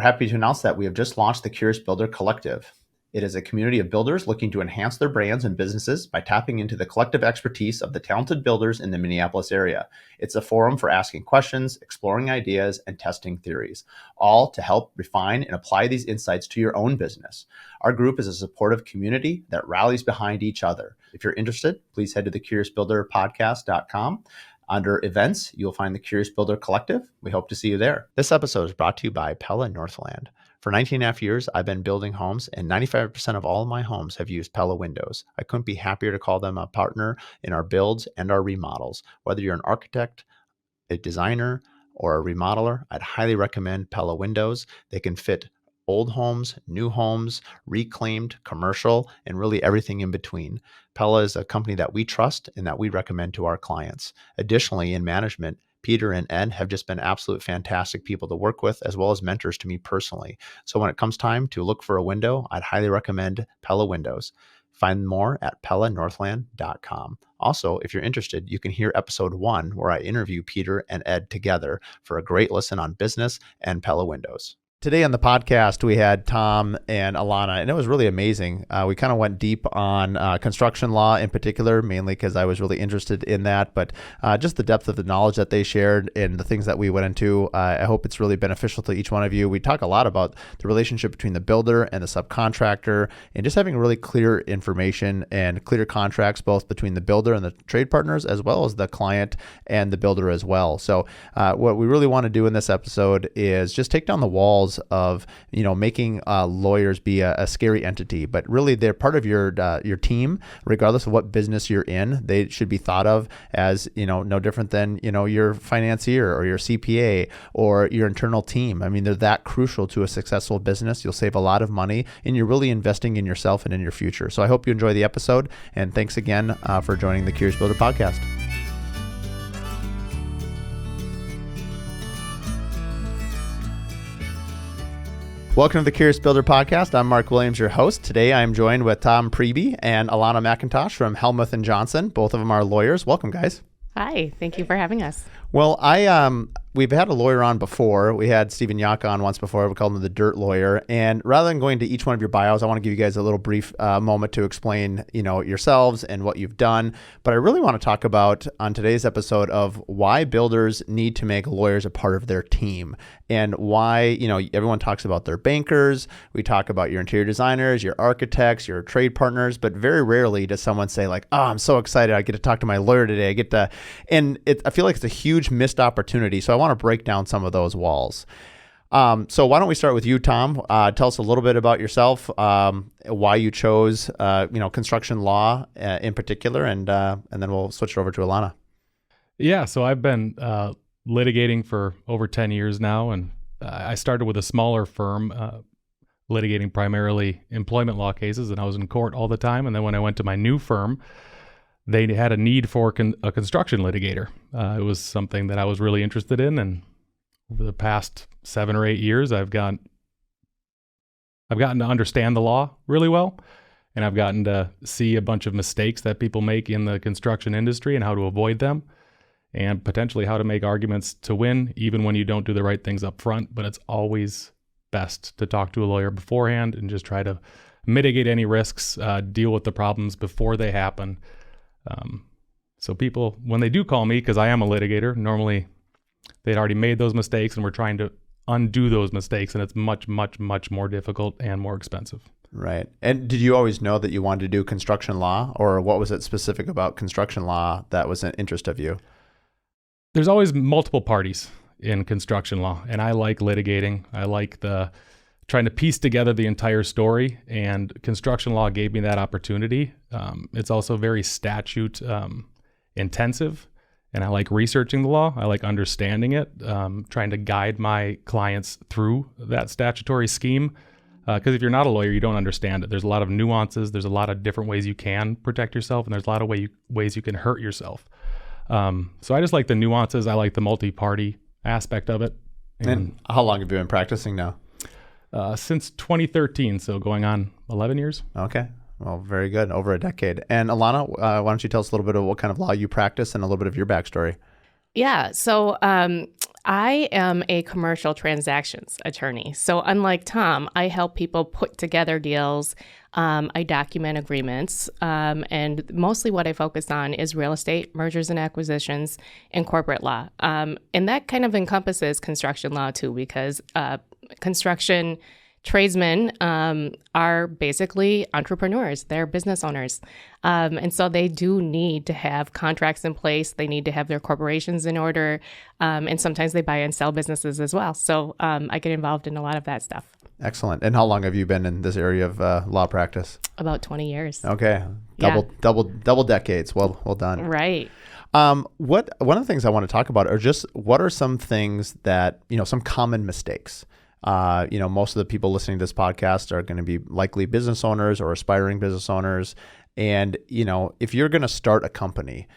We're happy to announce that we have just launched the Curious Builder Collective. It is a community of builders looking to enhance their brands and businesses by tapping into the collective expertise of the talented builders in the Minneapolis area. It's a forum for asking questions, exploring ideas, and testing theories, all to help refine and apply these insights to your own business. Our group is a supportive community that rallies behind each other. If you're interested, please head to the CuriousBuilderPodcast.com. Under events, you'll find the Curious Builder Collective. We hope to see you there. This episode is brought to you by Pella Northland. For 19.5 years, I've been building homes, and 95% of all of my homes have used Pella windows. I couldn't be happier to call them a partner in our builds and our remodels. Whether you're an architect, a designer, or a remodeler, I'd highly recommend Pella windows. They can fit old homes, new homes, reclaimed, commercial, and really everything in between. Pella is a company that we trust and that we recommend to our clients. Additionally, in management, Peter and Ed have just been absolute fantastic people to work with, as well as mentors to me personally. So when it comes time to look for a window, I'd highly recommend Pella Windows. Find more at pellanorthland.com. Also, if you're interested, you can hear episode 1 where I interview Peter and Ed together for a great listen on business and Pella Windows. Today on the podcast, we had Tom and Alana, and it was really amazing. We kind of went deep on construction law in particular, mainly because I was really interested in that, but just the depth of the knowledge that they shared and the things that we went into, I hope it's really beneficial to each one of you. We talk a lot about the relationship between the builder and the subcontractor, and just having really clear information and clear contracts, both between the builder and the trade partners, as well as the client and the builder as well. So what we really want to do in this episode is just take down the walls of making lawyers be a scary entity, but really they're part of your team, regardless of what business you're in. They should be thought of as no different than your financier or your CPA or your internal team. I mean, they're that crucial to a successful business. You'll save a lot of money, and you're really investing in yourself and in your future. So I hope you enjoy the episode, and thanks again for joining the Curious Builder Podcast. Welcome to the Curious Builder Podcast. I'm Mark Williams, your host. Today I'm joined with Tom Priebe and Alana McIntosh from Helmuth & Johnson. Both of them are lawyers. Welcome, guys. Hi, thank you for having us. Well, we've had a lawyer on before. We had Stephen Yaka on once before. We called him the Dirt Lawyer. And rather than going to each one of your bios, I want to give you guys a little brief moment to explain, yourselves and what you've done. But I really want to talk about on today's episode of why builders need to make lawyers a part of their team, and why, everyone talks about their bankers. We talk about your interior designers, your architects, your trade partners, but very rarely does someone say like, "Oh, I'm so excited. I get to talk to my lawyer today. I feel like it's a huge missed opportunity. So I want to break down some of those walls. So why don't we start with you, Tom? Tell us a little bit about yourself, why you chose, construction law in particular, and then we'll switch it over to Alana. Yeah, so I've been litigating for over 10 years now, and I started with a smaller firm, litigating primarily employment law cases, and I was in court all the time. And then when I went to my new firm, they had a need for a construction litigator. It was something that I was really interested in, and over the past 7 or 8 years, I've gotten to understand the law really well, and I've gotten to see a bunch of mistakes that people make in the construction industry and how to avoid them, and potentially how to make arguments to win, even when you don't do the right things up front. But it's always best to talk to a lawyer beforehand and just try to mitigate any risks, deal with the problems before they happen. So people, when they do call me, because I am a litigator, normally they'd already made those mistakes and we're trying to undo those mistakes, and it's much, much, much more difficult and more expensive. Right. And did you always know that you wanted to do construction law, or what was it specific about construction law that was an interest of you? There's always multiple parties in construction law, and I like litigating. I like trying to piece together the entire story, and construction law gave me that opportunity. It's also very statute intensive, and I like researching the law. I like understanding it, trying to guide my clients through that statutory scheme. Because if you're not a lawyer, you don't understand it. There's a lot of nuances. There's a lot of different ways you can protect yourself, and there's a lot of ways you can hurt yourself. So I just like the nuances. I like the multi-party aspect of it. And how long have you been practicing now? Since 2013, so going on 11 years. Okay. Well, very good. Over a decade. And Alana, why don't you tell us a little bit of what kind of law you practice and a little bit of your backstory? Yeah. So I am a commercial transactions attorney. So unlike Tom, I help people put together deals. I document agreements. And mostly what I focus on is real estate, mergers and acquisitions, and corporate law. And that kind of encompasses construction law too, because construction tradesmen are basically entrepreneurs. They're business owners. And so they do need to have contracts in place. They need to have their corporations in order. And sometimes they buy and sell businesses as well. So I get involved in a lot of that stuff. Excellent. And how long have you been in this area of law practice? About 20 years. Okay. Double decades. Well done. Right. One of the things I want to talk about are just what are some things that, some common mistakes. Most of the people listening to this podcast are going to be likely business owners or aspiring business owners. And, if you're going to start a company,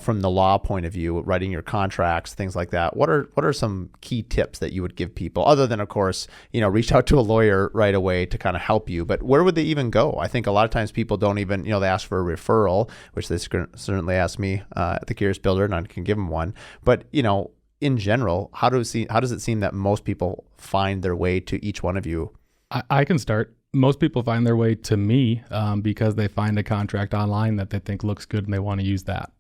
from the law point of view, writing your contracts, things like that, what are some key tips that you would give people other than, of course, reach out to a lawyer right away to kind of help you, but where would they even go? I think a lot of times people don't even, they ask for a referral, which they certainly ask me at the Curious Builder, and I can give them one. But, in general, how does it seem that most people find their way to each one of you? I can start. Most people find their way to me because they find a contract online that they think looks good and they want to use that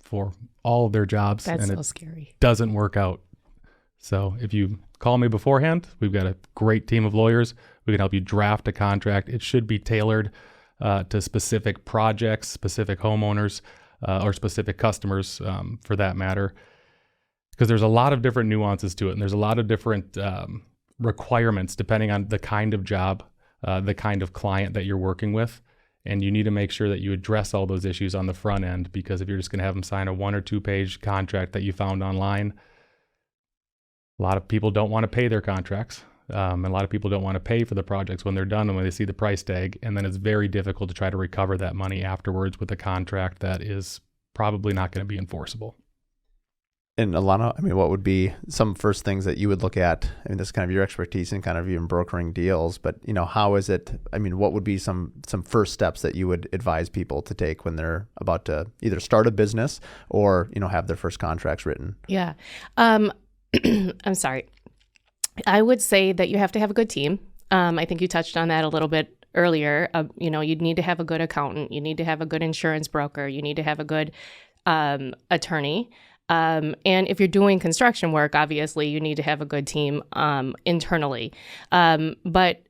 for all of their jobs. That's and so it scary. doesn't work out. So if you call me beforehand, we've got a great team of lawyers. We can help you draft a contract. It should be tailored to specific projects, specific homeowners, or specific customers for that matter. Because there's a lot of different nuances to it, and there's a lot of different requirements depending on the kind of job, the kind of client that you're working with. And you need to make sure that you address all those issues on the front end, because if you're just going to have them sign a 1 or 2 page contract that you found online, a lot of people don't want to pay their contracts. And a lot of people don't want to pay for the projects when they're done and when they see the price tag. And then it's very difficult to try to recover that money afterwards with a contract that is probably not going to be enforceable. And Alana, what would be some first things that you would look at? This is kind of your expertise in kind of even brokering deals, but how is it? What would be some first steps that you would advise people to take when they're about to either start a business or have their first contracts written? Yeah, I'm sorry. I would say that you have to have a good team. I think you touched on that a little bit earlier. You'd need to have a good accountant. You need to have a good insurance broker. You need to have a good attorney. And if you're doing construction work, obviously you need to have a good team internally. But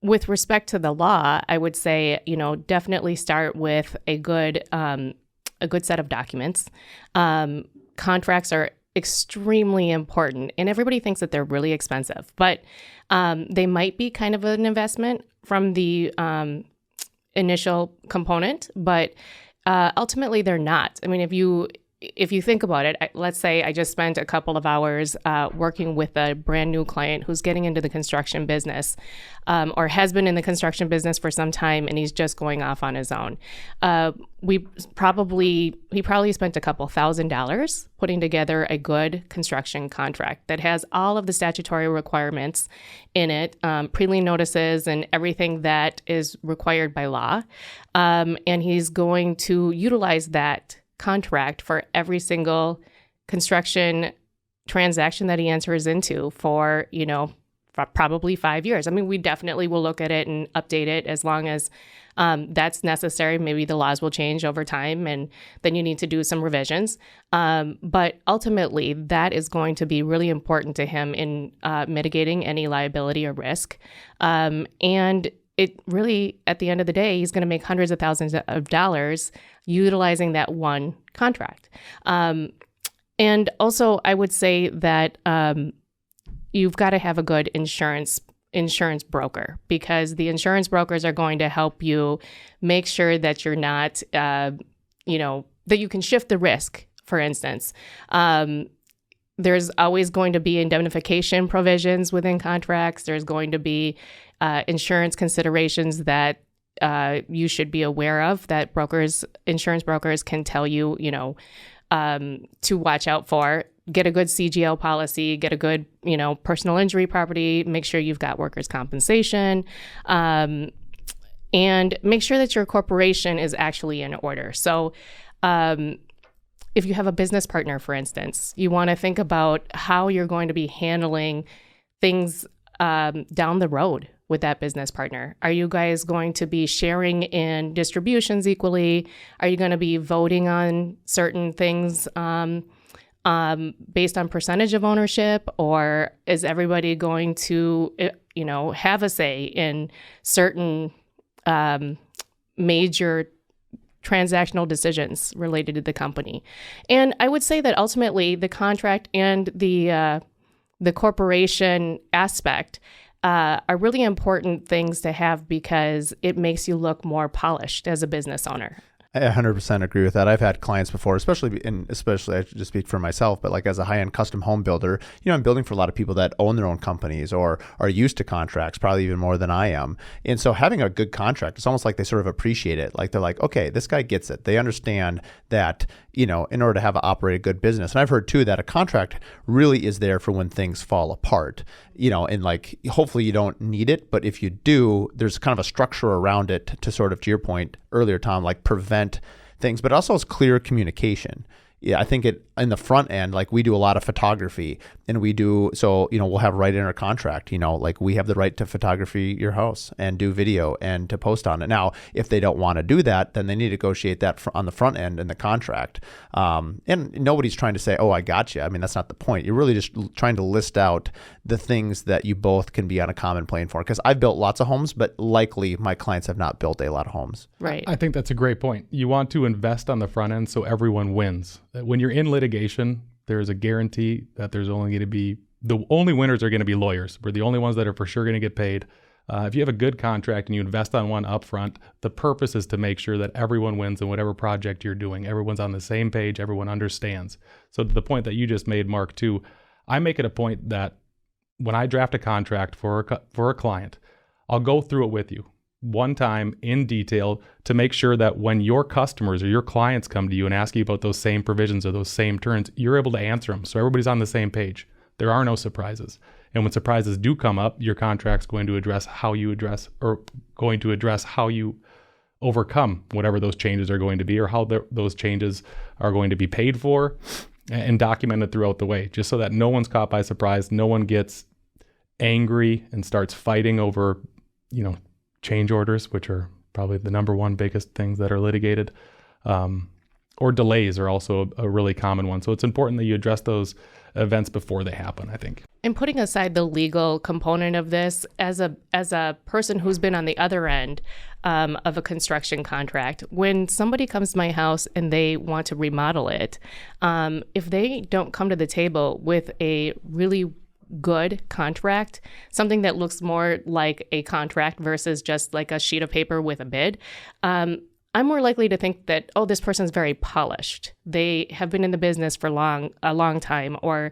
with respect to the law, I would say, definitely start with a good set of documents. Contracts are extremely important, and everybody thinks that they're really expensive, but they might be kind of an investment from the initial component, but ultimately they're not. If you think about it, let's say I just spent a couple of hours working with a brand new client who's getting into the construction business or has been in the construction business for some time, and he's just going off on his own. He probably spent a couple $1,000s putting together a good construction contract that has all of the statutory requirements in it, pre-lien notices and everything that is required by law. And he's going to utilize that contract for every single construction transaction that he enters into for probably 5 years. We definitely will look at it and update it as long as that's necessary. Maybe the laws will change over time, and then you need to do some revisions. But ultimately, that is going to be really important to him in mitigating any liability or risk. And it really, at the end of the day, he's going to make hundreds of thousands of dollars utilizing that one contract. And also, I would say that you've got to have a good insurance broker, because the insurance brokers are going to help you make sure that you're not, that you can shift the risk, for instance. There's always going to be indemnification provisions within contracts. There's going to be insurance considerations that you should be aware of, that insurance brokers can tell you, to watch out for. Get a good CGL policy, get a good, personal injury property, make sure you've got workers' compensation, and make sure that your corporation is actually in order. So if you have a business partner, for instance, you want to think about how you're going to be handling things down the road with that business partner. Are you guys going to be sharing in distributions equally? Are you going to be voting on certain things based on percentage of ownership, or is everybody going to, have a say in certain major transactional decisions related to the company? And I would say that ultimately the contract and the corporation aspect are really important things to have, because it makes you look more polished as a business owner. I 100% agree with that. I've had clients before, especially I just speak for myself, but like as a high-end custom home builder, I'm building for a lot of people that own their own companies or are used to contracts, probably even more than I am. And so having a good contract, it's almost like they sort of appreciate it. Like they're like, okay, this guy gets it. They understand that, in order to have operate a good business. And I've heard too that a contract really is there for when things fall apart, and like hopefully you don't need it, but if you do, there's kind of a structure around it to sort of, to your point earlier, Tom, like prevent things, but also it's clear communication. Yeah, I think in the front end, like we do a lot of photography, and we'll have right in our contract, like we have the right to photography your house and do video and to post on it. Now, if they don't want to do that, then they need to negotiate that on the front end in the contract. And nobody's trying to say, oh, I got you. I mean, that's not the point. You're really just trying to list out the things that you both can be on a common plane for. Because I've built lots of homes, but likely my clients have not built a lot of homes. Right. I think that's a great point. You want to invest on the front end so everyone wins. When you're in litigation, there is a guarantee that there's only going to be, the only winners are going to be lawyers. We're the only ones that are for sure going to get paid. If you have a good contract and you invest on one upfront, the purpose is to make sure that everyone wins in whatever project you're doing. Everyone's on the same page. Everyone understands. So to the point that you just made, Mark, too, I make it a point that when I draft a contract for a client, I'll go through it with you one time in detail to make sure that when your customers or your clients come to you and ask you about those same provisions or those same terms, you're able to answer them. So everybody's on the same page. There are no surprises. And when surprises do come up, your contract's going to address how you overcome whatever those changes are going to be, or how those changes are going to be paid for and documented throughout the way, just so that no one's caught by surprise, no one gets angry and starts fighting over, change orders, which are probably the number one biggest things that are litigated, or delays are also a really common one. So it's important that you address those events before they happen, I think. And putting aside the legal component of this, as a person who's been on the other end of a construction contract, when somebody comes to my house and they want to remodel it, if they don't come to the table with a really good contract, something that looks more like a contract versus just like a sheet of paper with a bid, I'm more likely to think that, oh, this person's very polished. They have been in the business for a long time, or,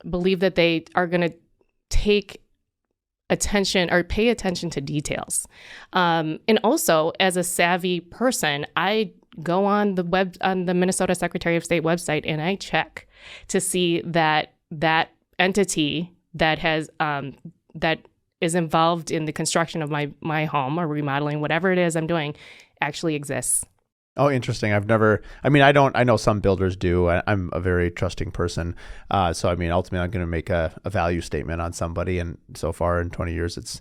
believe that they are going to take attention or pay attention to details. And also, as a savvy person, I go on the Minnesota Secretary of State website and I check to see that entity that has that is involved in the construction of my home or remodeling, whatever it is I'm doing, actually exists. Oh, interesting. I know some builders do. I'm a very trusting person. So, ultimately I'm going to make a value statement on somebody. And so far in 20 years,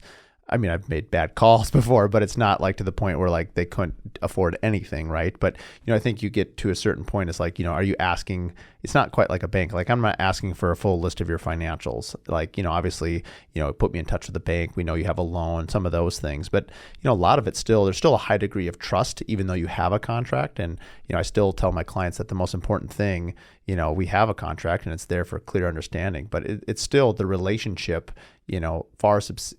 I've made bad calls before, but it's not like to the point where like they couldn't afford anything, right? But, I think you get to a certain point, it's like, are you asking, it's not quite like a bank. Like I'm not asking for a full list of your financials. Like, obviously, put me in touch with the bank. We know you have a loan, some of those things. But, a lot of it there's still a high degree of trust, even though you have a contract. And, I still tell my clients that the most important thing, we have a contract and it's there for clear understanding, but it's still the relationship, this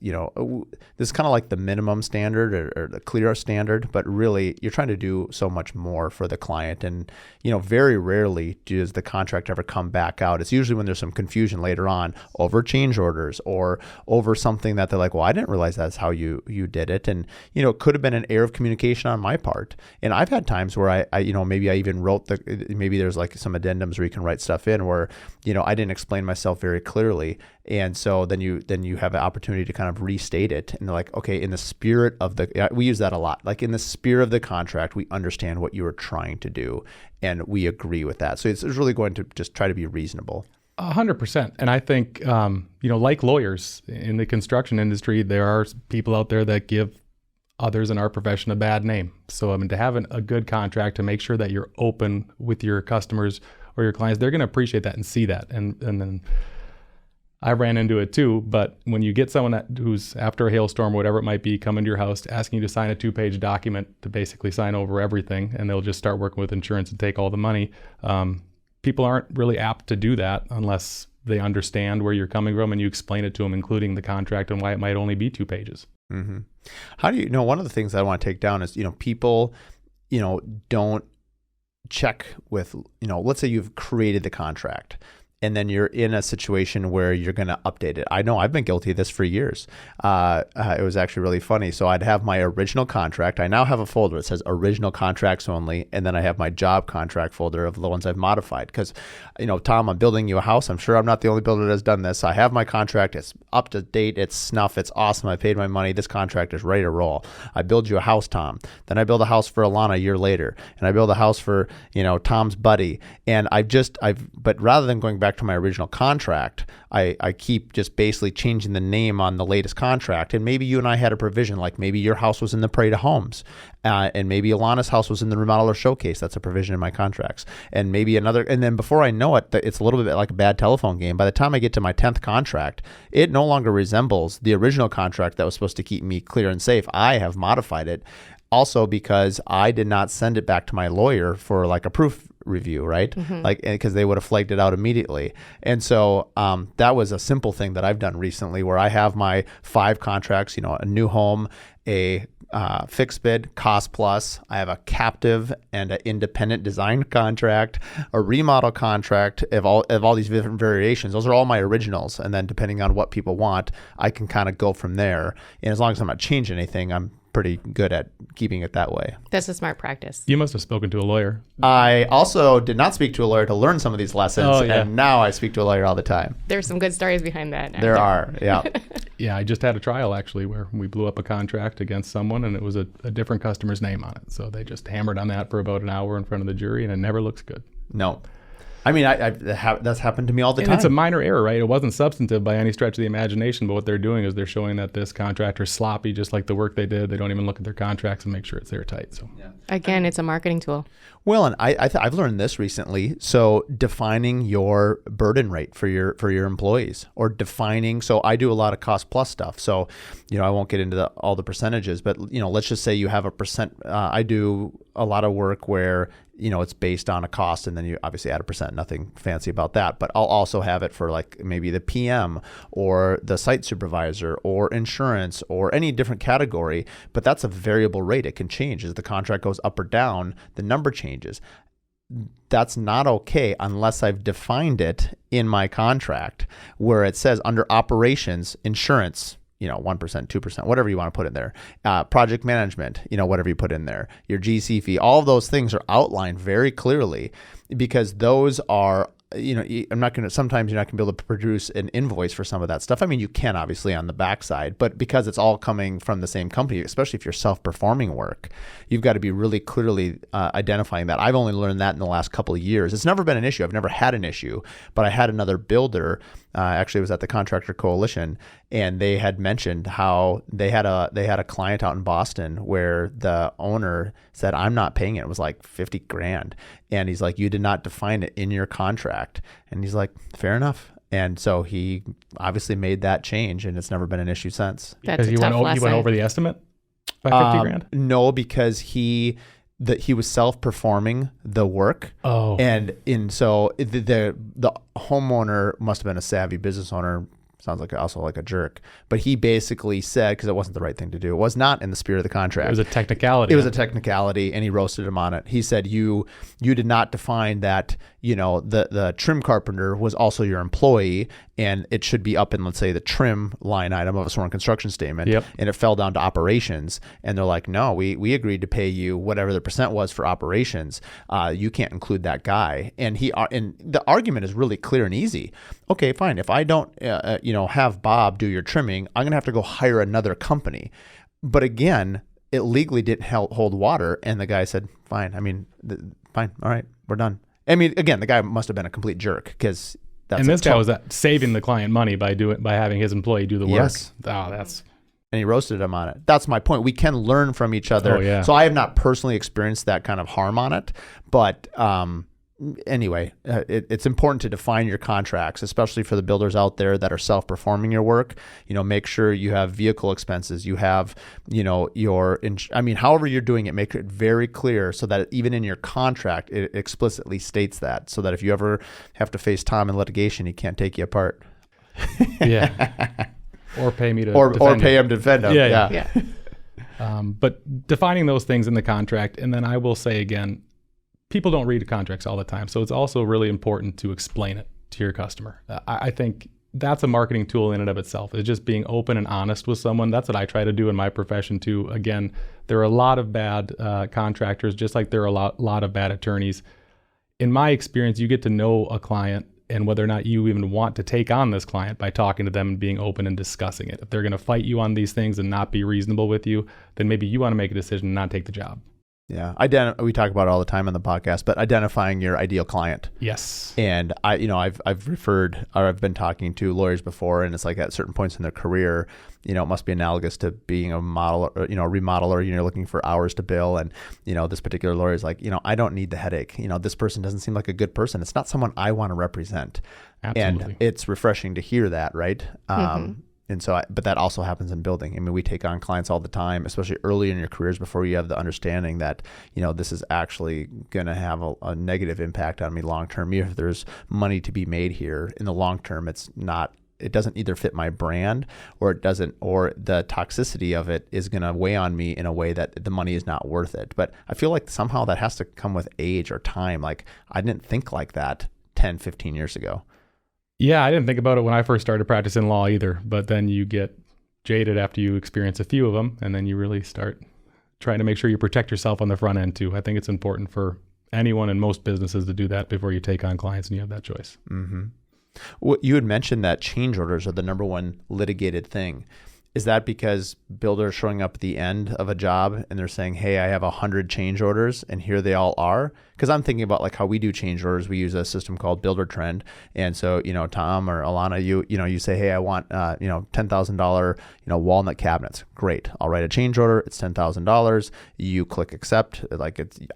is kind of like the minimum standard or the clear standard, but really you're trying to do so much more for the client. And, very rarely does the contract ever come back out. It's usually when there's some confusion later on over change orders or over something that they're like, well, I didn't realize that's how you did it. And, it could have been an error of communication on my part. And I've had times where I maybe I even wrote maybe there's like some addendums where you can write stuff in where, I didn't explain myself very clearly. And so then you have an opportunity to kind of restate it. And they're like, okay, in the spirit of we use that a lot. Like in the spirit of the contract, we understand what you were trying to do and we agree with that. So it's really going to just try to be reasonable. 100%. And I think, like lawyers in the construction industry, there are people out there that give others in our profession a bad name. So, to have a good contract, to make sure that you're open with your customers or your clients, they're going to appreciate that and see that. And then I ran into it too. But when you get someone who's after a hailstorm, whatever it might be, coming to your house, asking you to sign a 2-page document to basically sign over everything, and they'll just start working with insurance and take all the money. People aren't really apt to do that unless they understand where you're coming from and you explain it to them, including the contract and why it might only be 2 pages. Mm-hmm. How do you know? One of the things I want to take down is, people, don't check with, let's say you've created the contract and then you're in a situation where you're going to update it. I know I've been guilty of this for years. It was actually really funny. So I'd have my original contract. I now have a folder that says original contracts only. And then I have my job contract folder of the ones I've modified. Because, Tom, I'm building you a house. I'm sure I'm not the only builder that's done this. I have my contract. It's up to date. It's snuff. It's awesome. I paid my money. This contract is ready to roll. I build you a house, Tom. Then I build a house for Alana a year later. And I build a house for, Tom's buddy. And but rather than going back to my original contract, I keep just basically changing the name on the latest contract. And maybe you and I had a provision, like maybe your house was in the Priebe homes, and maybe Alana's house was in the remodeler showcase. That's a provision in my contracts. And maybe another, and then before I know it, it's a little bit like a bad telephone game. By the time I get to my 10th contract, it no longer resembles the original contract that was supposed to keep me clear and safe. I have modified it. Also because I did not send it back to my lawyer for like a proof review, right? Mm-hmm. Because they would have flagged it out immediately. And so that was a simple thing that I've done recently where I have my 5 contracts, a new home, a fixed bid, cost plus. I have a captive and an independent design contract, a remodel contract of all these different variations. Those are all my originals. And then depending on what people want, I can kind of go from there. And as long as I'm not changing anything, I'm pretty good at keeping it that way. That's a smart practice. You must have spoken to a lawyer. I also did not speak to a lawyer to learn some of these lessons, and now I speak to a lawyer all the time. There's some good stories behind that. There are, yeah. Yeah, I just had a trial actually where we blew up a contract against someone and it was a different customer's name on it. So they just hammered on that for about an hour in front of the jury and it never looks good. No. I mean, that's happened to me all the time. It's a minor error, right? It wasn't substantive by any stretch of the imagination, but what they're doing is they're showing that this contractor's sloppy, just like the work they did. They don't even look at their contracts and make sure it's airtight. So again, it's a marketing tool. Well, and I've learned this recently. So defining your burden rate for your employees, or defining. So I do a lot of cost plus stuff. So I won't get into all the percentages, but let's just say you have a percent. I do a lot of work where it's based on a cost, and then you obviously add a percent. Nothing fancy about that. But I'll also have it for like maybe the PM or the site supervisor or insurance or any different category. But that's a variable rate. It can change as the contract goes up or down. The number changes. That's not okay unless I've defined it in my contract where it says under operations, insurance, 1%, 2%, whatever you want to put in there. Project management, whatever you put in there. Your GC fee, all of those things are outlined very clearly because those are, sometimes you're not going to be able to produce an invoice for some of that stuff. I mean, you can obviously on the backside, but because it's all coming from the same company, especially if you're self-performing work, you've got to be really clearly identifying that. I've only learned that in the last couple of years. It's never been an issue. I've never had an issue, but I had another builder, actually it was at the Contractor Coalition, and they had mentioned how they had a client out in Boston where the owner said, I'm not paying it. It was like $50,000. And he's like, you did not define it in your contract. And he's like, fair enough. And so he obviously made that change, and it's never been an issue since. That's a tough lesson. You went over the estimate by $50,000? No, because he was self-performing the work. Oh. And so the homeowner must have been a savvy business owner. Sounds like also like a jerk, but he basically said, because it wasn't the right thing to do. It was not in the spirit of the contract. It was a technicality. It was a technicality, and he roasted him on it. He said, you did not define that the trim carpenter was also your employee, and it should be up in, let's say, the trim line item of a sworn construction statement. Yep. And it fell down to operations, and they're like, no, we agreed to pay you whatever the percent was for operations. You can't include that guy. And the argument is really clear and easy. Okay, fine. If I don't, have Bob do your trimming, I'm gonna have to go hire another company. But again, it legally didn't hold water, and the guy said, fine. I mean, fine. All right, we're done. I mean, again, the guy must have been a complete jerk, because and this guy was saving the client money by having his employee do the work. Yes. Oh, that's. And he roasted him on it. That's my point. We can learn from each other. Oh, yeah. So I have not personally experienced that kind of harm on it, but anyway, it's important to define your contracts, especially for the builders out there that are self-performing your work. Make sure you have vehicle expenses. You have, however you're doing it, make it very clear so that even in your contract, it explicitly states that, so that if you ever have to face Tom in litigation, he can't take you apart. Yeah. Or pay me to or defend pay you. him to defend him. Yeah. But defining those things in the contract, and then I will say again, people don't read contracts all the time, so it's also really important to explain it to your customer. I think that's a marketing tool in and of itself. It's just being open and honest with someone. That's what I try to do in my profession too. Again, there are a lot of bad contractors, just like there are a lot of bad attorneys. In my experience, you get to know a client and whether or not you even want to take on this client by talking to them and being open and discussing it. If they're going to fight you on these things and not be reasonable with you, then maybe you want to make a decision and not take the job. Yeah, we talk about it all the time on the podcast, but identifying your ideal client. Yes. And I've referred, or I've been talking to lawyers before, and it's like at certain points in their career, it must be analogous to being a model, a remodeler. You're looking for hours to bill, and this particular lawyer is like, I don't need the headache. This person doesn't seem like a good person. It's not someone I want to represent. Absolutely. And it's refreshing to hear that, right? And so, but that also happens in building. I mean, we take on clients all the time, especially early in your careers, before you have the understanding that, this is actually going to have a negative impact on me long term. Even if there's money to be made here in the long term, it doesn't either fit my brand, or it doesn't, or the toxicity of it is going to weigh on me in a way that the money is not worth it. But I feel like somehow that has to come with age or time. Like, I didn't think like that 10, 15 years ago. Yeah, I didn't think about it when I first started practicing law either, but then you get jaded after you experience a few of them, and then you really start trying to make sure you protect yourself on the front end too. I think it's important for anyone in most businesses to do that before you take on clients and you have that choice. Mm-hmm. Well, you had mentioned that change orders are the number one litigated thing. Is that because builders showing up at the end of a job and they're saying, hey, I have 100 change orders and here they all are? Because I'm thinking about like how we do change orders. We use a system called Builder Trend. And so, Tom or Alana, you say, hey, I want, $10,000, walnut cabinets. Great. I'll write a change order. It's $10,000. You click accept.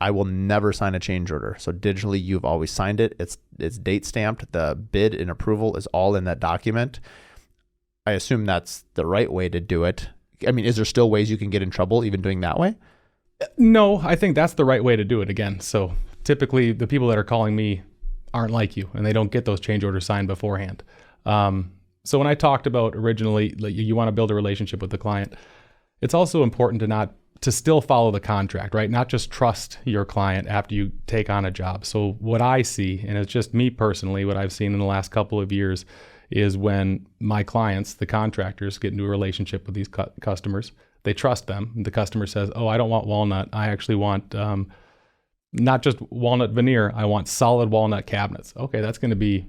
I will never sign a change order. So digitally, you've always signed it. It's date stamped. The bid and approval is all in that document. I assume that's the right way to do it. I mean, is there still ways you can get in trouble even doing that way? No, I think that's the right way to do it again. So typically the people that are calling me aren't like you and they don't get those change orders signed beforehand. So when I talked about originally, like, you want to build a relationship with the client, it's also important to still follow the contract, right? Not just trust your client after you take on a job. So what I see, and it's just me personally, what I've seen in the last couple of years is when my clients, the contractors, get into a relationship with these customers, they trust them. The customer says, oh, I don't want walnut. I actually want not just walnut veneer. I want solid walnut cabinets. Okay, that's going to be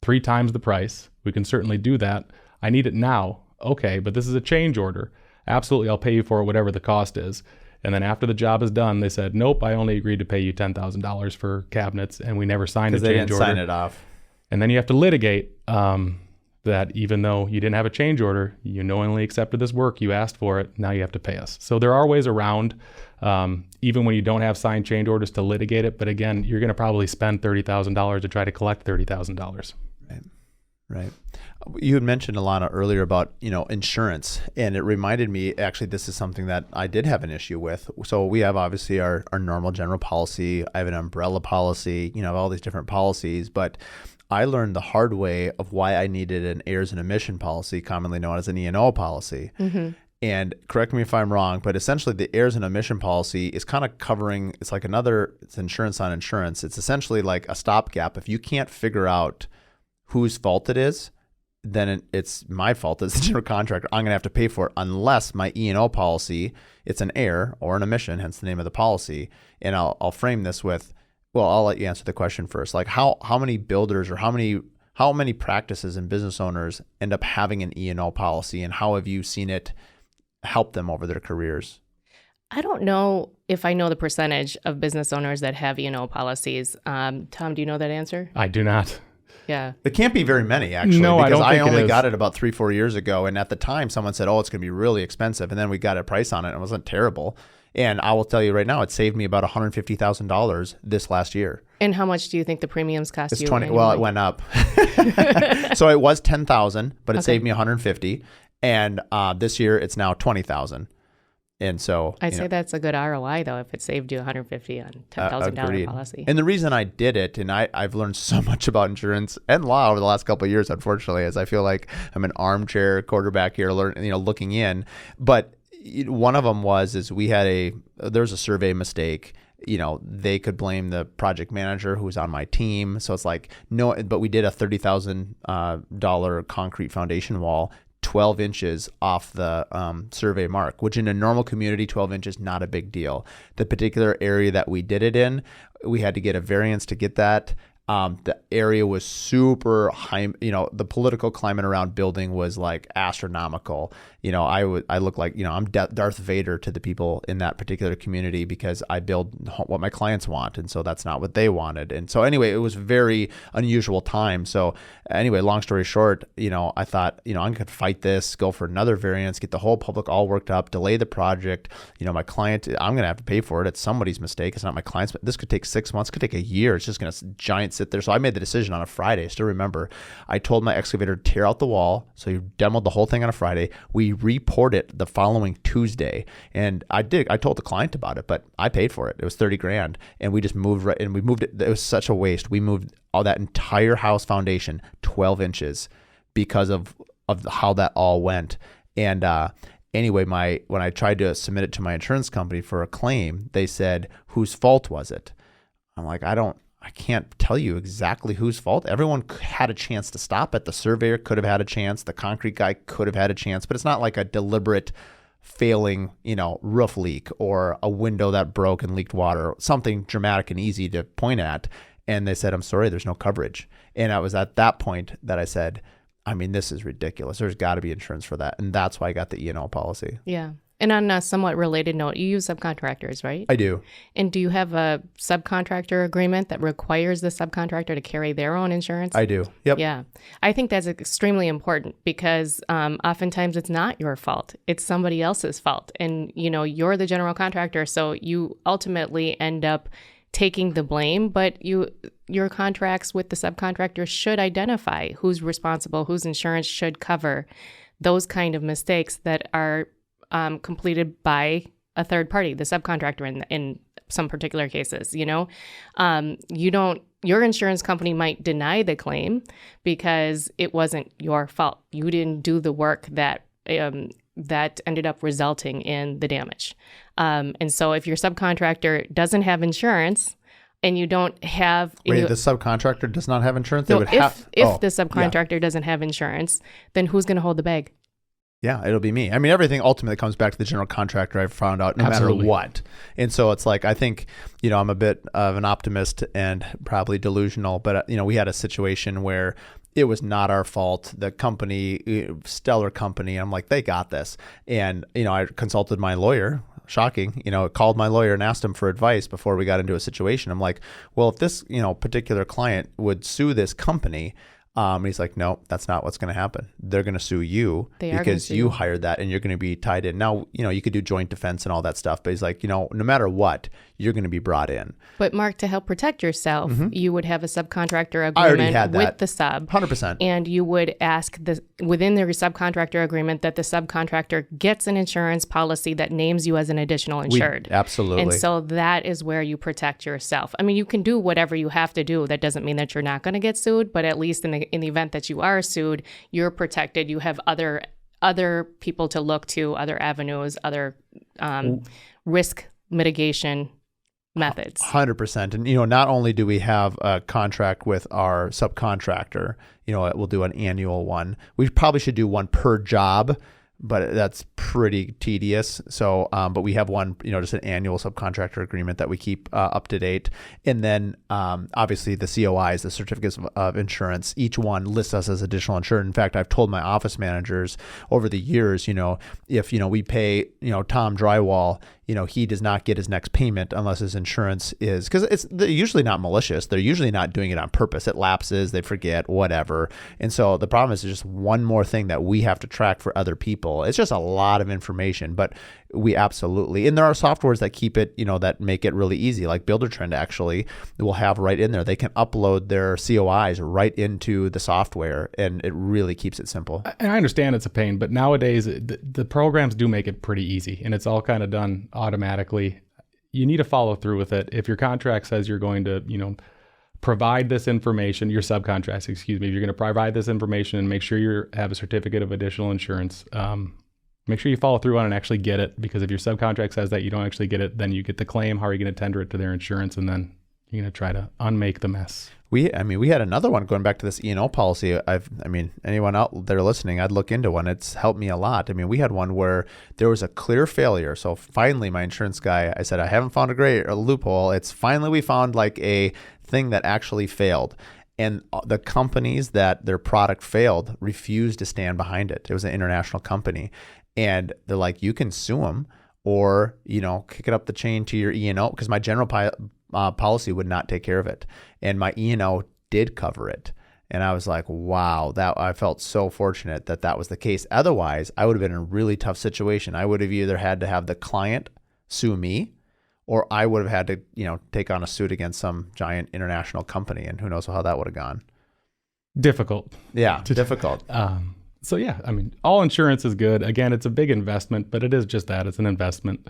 3 times the price. We can certainly do that. I need it now. Okay, but this is a change order. Absolutely, I'll pay you for whatever the cost is. And then after the job is done, they said, nope, I only agreed to pay you $10,000 for cabinets, and we never signed a change order. Because they didn't sign it off. And then you have to litigate that even though you didn't have a change order, you knowingly accepted this work, you asked for it, now you have to pay us. So there are ways around, even when you don't have signed change orders, to litigate it. But again, you're going to probably spend $30,000 to try to collect $30,000. Right. You had mentioned, Alana, earlier about, insurance, and it reminded me, actually, this is something that I did have an issue with. So we have obviously our normal general policy. I have an umbrella policy, all these different policies, but I learned the hard way of why I needed an heirs and omission policy, commonly known as an E&O policy. Mm-hmm. And correct me if I'm wrong, but essentially the errors and omission policy is kind of covering, it's like it's insurance on insurance. It's essentially like a stopgap. If you can't figure out whose fault it is, then it's my fault as the general contractor. I'm going to have to pay for it unless my E&O policy, it's an error or an omission, hence the name of the policy. And I'll frame this with, well, I'll let you answer the question first. Like how many builders or how many practices and business owners end up having an E&O policy, and how have you seen it help them over their careers? I don't know if I know the percentage of business owners that have E&O policies. Tom, do you know that answer? I do not. Yeah. It can't be very many, actually. No, because I don't think it only is. got it about 3-4 years ago. And at the time, someone said, oh, it's going to be really expensive. And then we got a price on it, and it wasn't terrible. And I will tell you right now, it saved me about $150,000 this last year. And how much do you think the premiums cost It's you? 20. Well, it went up. So it was 10,000, but it saved me 150. And this year, it's now 20,000. And so I'd say that's a good ROI, though, if it saved you $150 on $10,000 agreed. policy. And the reason I did it, and I've learned so much about insurance and law over the last couple of years, unfortunately, as I feel like I'm an armchair quarterback here, looking in. But one of them was there was a survey mistake. They could blame the project manager who was on my team. So it's like, no, but we did a $30,000 concrete foundation wall 12 inches off the survey mark, which in a normal community, 12 inches, not a big deal. The particular area that we did it in, we had to get a variance to get that. The area was super high. The political climate around building was like astronomical. I look like, I'm Darth Vader to the people in that particular community because I build what my clients want. And so that's not what they wanted. And so anyway, it was a very unusual time. So anyway, long story short, I thought, I'm going to fight this, go for another variance, get the whole public all worked up, delay the project. My client, I'm going to have to pay for it. It's somebody's mistake. It's not my client's. This could take 6 months, could take a year. It's just going to giant sit there. So I made the decision on a Friday. I still remember. I told my excavator to tear out the wall. So he demoed the whole thing on a Friday. We repoured it the following Tuesday. And I told the client about it, but I paid for it. It was $30,000. And we just moved and we moved it. It was such a waste. We moved all that entire house foundation 12 inches because of how that all went. And anyway, when I tried to submit it to my insurance company for a claim, they said, whose fault was it? I'm like, I can't tell you exactly whose fault. Everyone had a chance to stop it. The surveyor could have had a chance. The concrete guy could have had a chance, but it's not like a deliberate failing, roof leak or a window that broke and leaked water, something dramatic and easy to point at. And they said, I'm sorry, there's no coverage. And I was at that point that I said, this is ridiculous. There's got to be insurance for that. And that's why I got the E&O policy. Yeah. And on a somewhat related note, you use subcontractors, right? I do. And do you have a subcontractor agreement that requires the subcontractor to carry their own insurance? I do. Yep. Yeah. I think that's extremely important because oftentimes it's not your fault. It's somebody else's fault. And, you're the general contractor, so you ultimately end up taking the blame, but your contracts with the subcontractor should identify who's responsible, whose insurance should cover those kind of mistakes that are completed by a third party, the subcontractor in some particular cases. Your insurance company might deny the claim because it wasn't your fault. You didn't do the work that ended up resulting in the damage. And so if your subcontractor doesn't have insurance and you don't have... Wait, the subcontractor does not have insurance? No, if the subcontractor doesn't have insurance, then who's going to hold the bag? Yeah, it'll be me. Everything ultimately comes back to the general contractor. I've found out no Absolutely. matter what. And so it's like, I think, I'm a bit of an optimist and probably delusional, but we had a situation where it was not our fault. The company, stellar company, I'm like, they got this. And, I consulted my lawyer. Shocking, called my lawyer and asked him for advice before we got into a situation. I'm like, well, if this, particular client would sue this company, he's like, no, that's not what's going to happen. They're going to sue you because you hired that and you're going to be tied in. Now, you could do joint defense and all that stuff, but he's like, no matter what, you're going to be brought in. But Mark, to help protect yourself, you would have a subcontractor agreement with the sub. 100%. And you would ask within the subcontractor agreement that the subcontractor gets an insurance policy that names you as an additional insured. Absolutely. And so that is where you protect yourself. You can do whatever you have to do. That doesn't mean that you're not going to get sued, but at least in the event that you are sued, you're protected. You have other other people to look to, other avenues, other risk mitigation methods. 100%. And, not only do we have a contract with our subcontractor, we'll do an annual one. We probably should do one per job, but that's pretty tedious. So, but we have one, just an annual subcontractor agreement that we keep up to date. And then obviously the COIs, the certificates of insurance, each one lists us as additional insured. In fact, I've told my office managers over the years, if, we pay, Tom Drywall, he does not get his next payment unless his insurance is, because they're usually not malicious. They're usually not doing it on purpose. It lapses, they forget, whatever. And so the problem is just one more thing that we have to track for other people. It's just a lot of information, but we absolutely, and there are softwares that keep it, that make it really easy. Like Buildertrend actually will have right in there. They can upload their COIs right into the software, and it really keeps it simple. And I understand it's a pain, but nowadays the programs do make it pretty easy, and it's all kind of done automatically. You need to follow through with it. If your contract says you're going to, provide this information, your subcontracts, if you're going to provide this information and make sure you have a certificate of additional insurance, make sure you follow through on it and actually get it, because if your subcontract says that you don't actually get it, then you get the claim. How are you going to tender it to their insurance? And then you're going to try to unmake the mess. We had another one going back to this E&O policy. Anyone out there listening, I'd look into one. It's helped me a lot. We had one where there was a clear failure. So finally, my insurance guy, I said, I haven't found a loophole. It's finally, we found like a thing that actually failed. And the companies that their product failed refused to stand behind it. It was an international company. And they're like, you can sue them or, kick it up the chain to your E&O, because my general policy would not take care of it. And my E&O did cover it. And I was like, wow, I felt so fortunate that was the case. Otherwise, I would have been in a really tough situation. I would have either had to have the client sue me, or I would have had to, take on a suit against some giant international company. And who knows how that would have gone. Difficult. Yeah, difficult. So yeah, all insurance is good. Again, it's a big investment, but it is just that. It's an investment.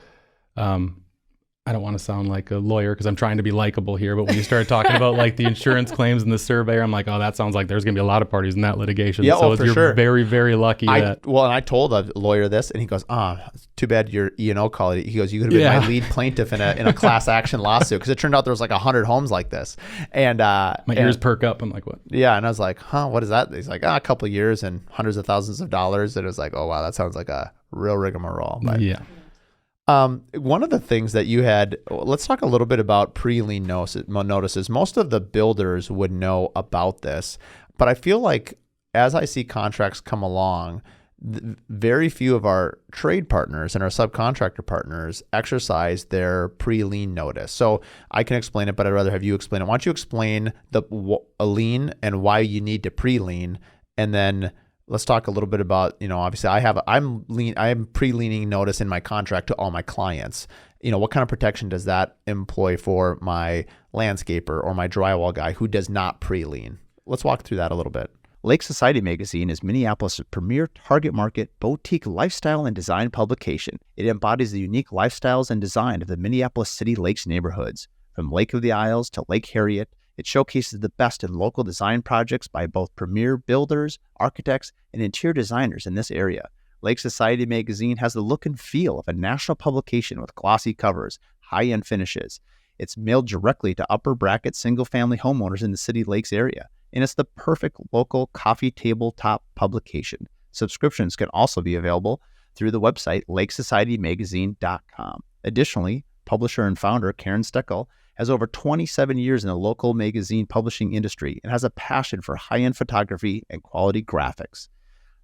I don't want to sound like a lawyer because I'm trying to be likable here, but when you start talking about like the insurance claims and the surveyor, I'm like, oh, that sounds like there's going to be a lot of parties in that litigation. Yeah, so for you're sure. very, very lucky. And I told a lawyer this, and he goes, it's too bad your E&O called it. He goes, you could have been my lead plaintiff in a class action lawsuit, because it turned out there was like 100 homes like this. And my ears perk up. I'm like, what? Yeah, and I was like, what is that? He's like, a couple of years and hundreds of thousands of dollars. And it was like, oh wow, that sounds like a real rigmarole. But yeah. One of the things that you had, let's talk a little bit about pre-lien notices. Most of the builders would know about this, but I feel like as I see contracts come along, very few of our trade partners and our subcontractor partners exercise their pre-lien notice. So I can explain it, but I'd rather have you explain it. Why don't you explain a lien and why you need to pre-lien, and then let's talk a little bit about, obviously I'm pre-leaning notice in my contract to all my clients. What kind of protection does that employ for my landscaper or my drywall guy who does not pre-lien? Let's walk through that a little bit. Lake Society Magazine is Minneapolis' premier target market boutique lifestyle and design publication. It embodies the unique lifestyles and design of the Minneapolis City Lakes neighborhoods. From Lake of the Isles to Lake Harriet, it showcases the best in local design projects by both premier builders, architects, and interior designers in this area. Lake Society Magazine has the look and feel of a national publication with glossy covers, high-end finishes. It's mailed directly to upper bracket single-family homeowners in the City Lakes area, and it's the perfect local coffee tabletop publication. Subscriptions can also be available through the website lakesocietymagazine.com. Additionally, publisher and founder Karen Steckel has over 27 years in the local magazine publishing industry and has a passion for high-end photography and quality graphics.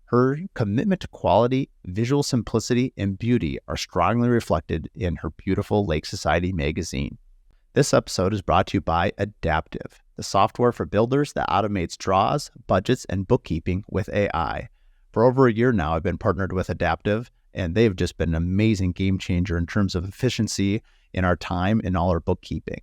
Her commitment to quality, visual simplicity, and beauty are strongly reflected in her beautiful Lake Society magazine. This episode is brought to you by Adaptive, the software for builders that automates draws, budgets, and bookkeeping with AI. For over a year now, I've been partnered with Adaptive, and they've just been an amazing game changer in terms of efficiency in our time and all our bookkeeping.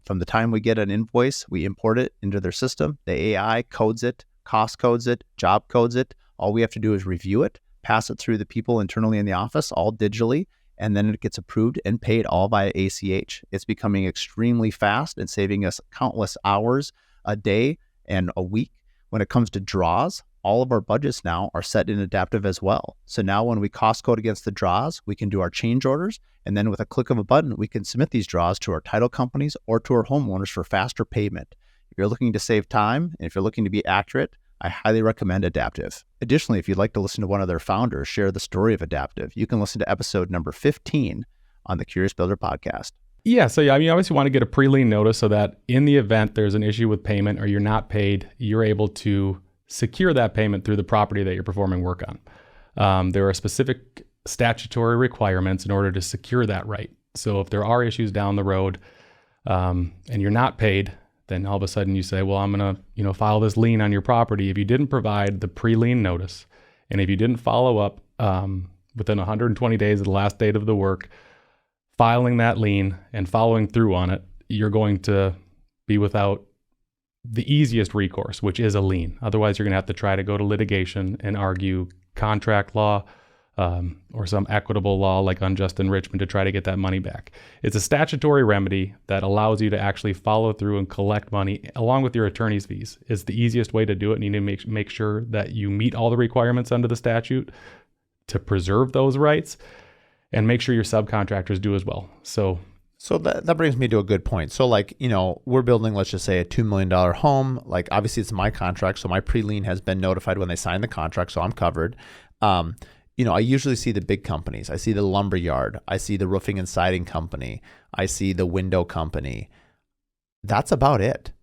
From the time we get an invoice, we import it into their system. The AI codes it, cost codes it, job codes it. All we have to do is review it, pass it through the people internally in the office, all digitally, and then it gets approved and paid all via ACH. It's becoming extremely fast and saving us countless hours a day and a week. When it comes to draws, all of our budgets now are set in Adaptive as well. So now when we cost code against the draws, we can do our change orders, and then with a click of a button, we can submit these draws to our title companies or to our homeowners for faster payment. If you're looking to save time, and if you're looking to be accurate, I highly recommend Adaptive. Additionally, if you'd like to listen to one of their founders share the story of Adaptive, you can listen to episode number 15 on the Curious Builder podcast. Yeah, so you obviously want to get a pre-lien notice so that in the event there's an issue with payment or you're not paid, you're able to secure that payment through the property that you're performing work on. There are specific statutory requirements in order to secure that right. So if there are issues down the road and you're not paid, then all of a sudden you say, well, I'm going to file this lien on your property. If you didn't provide the pre-lien notice and if you didn't follow up within 120 days of the last date of the work, filing that lien and following through on it, you're going to be without the easiest recourse, which is a lien. Otherwise, you're going to have to try to go to litigation and argue contract law or some equitable law like unjust enrichment to try to get that money back. It's a statutory remedy that allows you to actually follow through and collect money along with your attorney's fees. It's the easiest way to do it, and you need to make sure that you meet all the requirements under the statute to preserve those rights and make sure your subcontractors do as well. So that brings me to a good point. So we're building, let's just say a $2 million home. Like obviously it's my contract. So my pre-lien has been notified when they sign the contract. So I'm covered. I usually see the big companies. I see the lumber yard. I see the roofing and siding company. I see the window company. That's about it.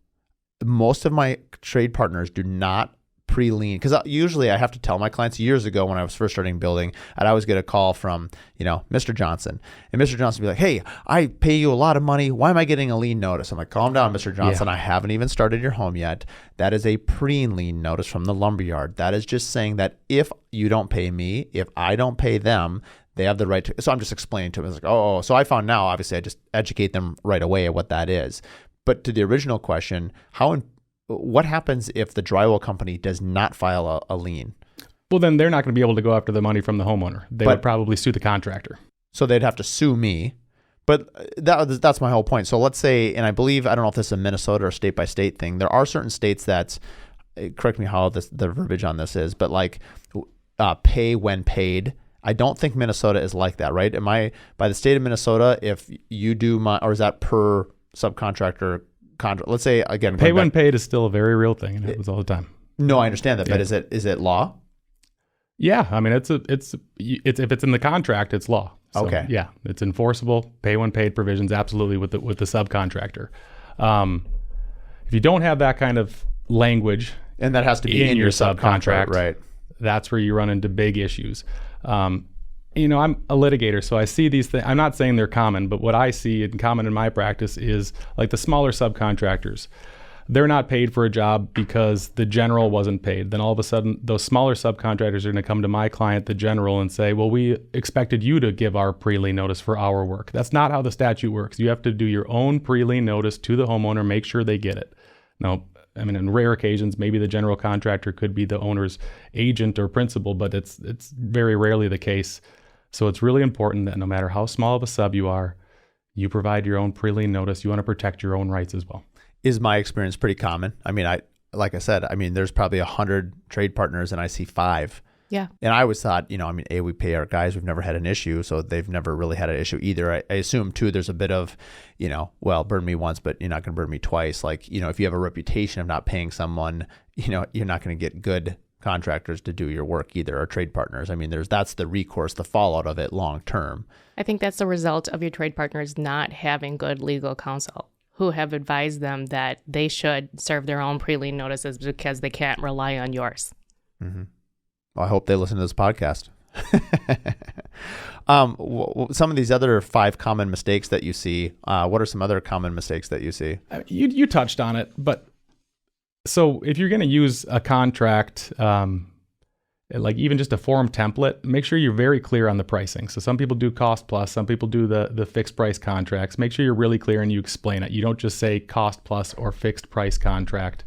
Most of my trade partners do not pre-lien, because usually I have to tell my clients. Years ago when I was first starting building, I'd always get a call from Mr. Johnson, and Mr. Johnson would be like, hey, I pay you a lot of money, why am I getting a lien notice? I'm like, calm down, Mr. Johnson. I haven't even started your home yet. That is a pre-lien notice from the lumberyard. That is just saying that if you don't pay me, if I don't pay them, they have the right to. So I'm just explaining to them. It's like, so I found now, obviously I just educate them right away at what that is. But to the original question, what happens if the drywall company does not file a lien? Well, then they're not going to be able to go after the money from the homeowner. They would probably sue the contractor. So they'd have to sue me. But that's my whole point. So let's say, and I believe, I don't know if this is a Minnesota or state by state thing. There are certain states that, correct me how the verbiage on this is, but pay when paid. I don't think Minnesota is like that, right? By the state of Minnesota, if you do or is that per subcontractor contract? Let's say again, pay when paid is still a very real thing. It happens all the time. No, I understand that, but is it law? Yeah, I mean it's if it's in the contract, it's law. So, okay. Yeah, it's enforceable. Pay when paid provisions, absolutely with the subcontractor. If you don't have that kind of language, and that has to be in your subcontract, right? That's where you run into big issues. I'm a litigator, so I see these things. I'm not saying they're common, but what I see in common in my practice is like the smaller subcontractors. They're not paid for a job because the general wasn't paid. Then all of a sudden, those smaller subcontractors are going to come to my client, the general, and say, well, we expected you to give our pre-lien notice for our work. That's not how the statute works. You have to do your own pre-lien notice to the homeowner, make sure they get it. Now, I mean, in rare occasions, maybe the general contractor could be the owner's agent or principal, but it's very rarely the case. So it's really important that no matter how small of a sub you are, you provide your own pre-lien notice. You want to protect your own rights as well. Is my experience pretty common? I mean, like I said, there's probably 100 trade partners and I see 5. Yeah. And I always thought, we pay our guys. We've never had an issue. So they've never really had an issue either. I assume too, there's a bit of, burn me once, but you're not going to burn me twice. Like, if you have a reputation of not paying someone, you're not going to get good contractors to do your work either, or trade partners. I mean, that's the recourse, the fallout of it long term. I think that's the result of your trade partners not having good legal counsel who have advised them that they should serve their own pre-lien notices because they can't rely on yours. Mm-hmm. Well, I hope they listen to this podcast. Some of these other 5 common mistakes that you see, what are some other common mistakes that you see? You touched on it, but so if you're going to use a contract, like even just a form template, make sure you're very clear on the pricing. So some people do cost plus, some people do the fixed price contracts. Make sure you're really clear and you explain it. You don't just say cost plus or fixed price contract.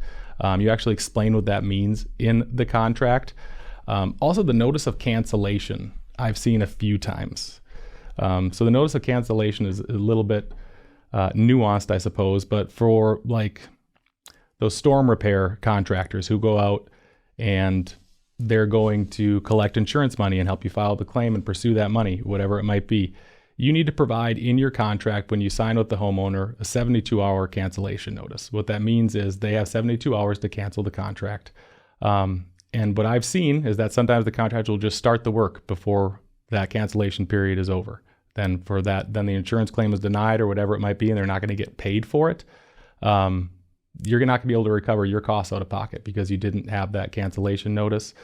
You actually explain what that means in the contract. Also, the notice of cancellation, I've seen a few times. So the notice of cancellation is a little bit nuanced, I suppose, but for like those storm repair contractors who go out and they're going to collect insurance money and help you file the claim and pursue that money, whatever it might be. You need to provide in your contract when you sign with the homeowner a 72-hour cancellation notice. What that means is they have 72 hours to cancel the contract. And what I've seen is that sometimes the contractor will just start the work before that cancellation period is over. Then the insurance claim is denied or whatever it might be, and they're not going to get paid for it. You're not going to be able to recover your costs out of pocket because you didn't have that cancellation notice.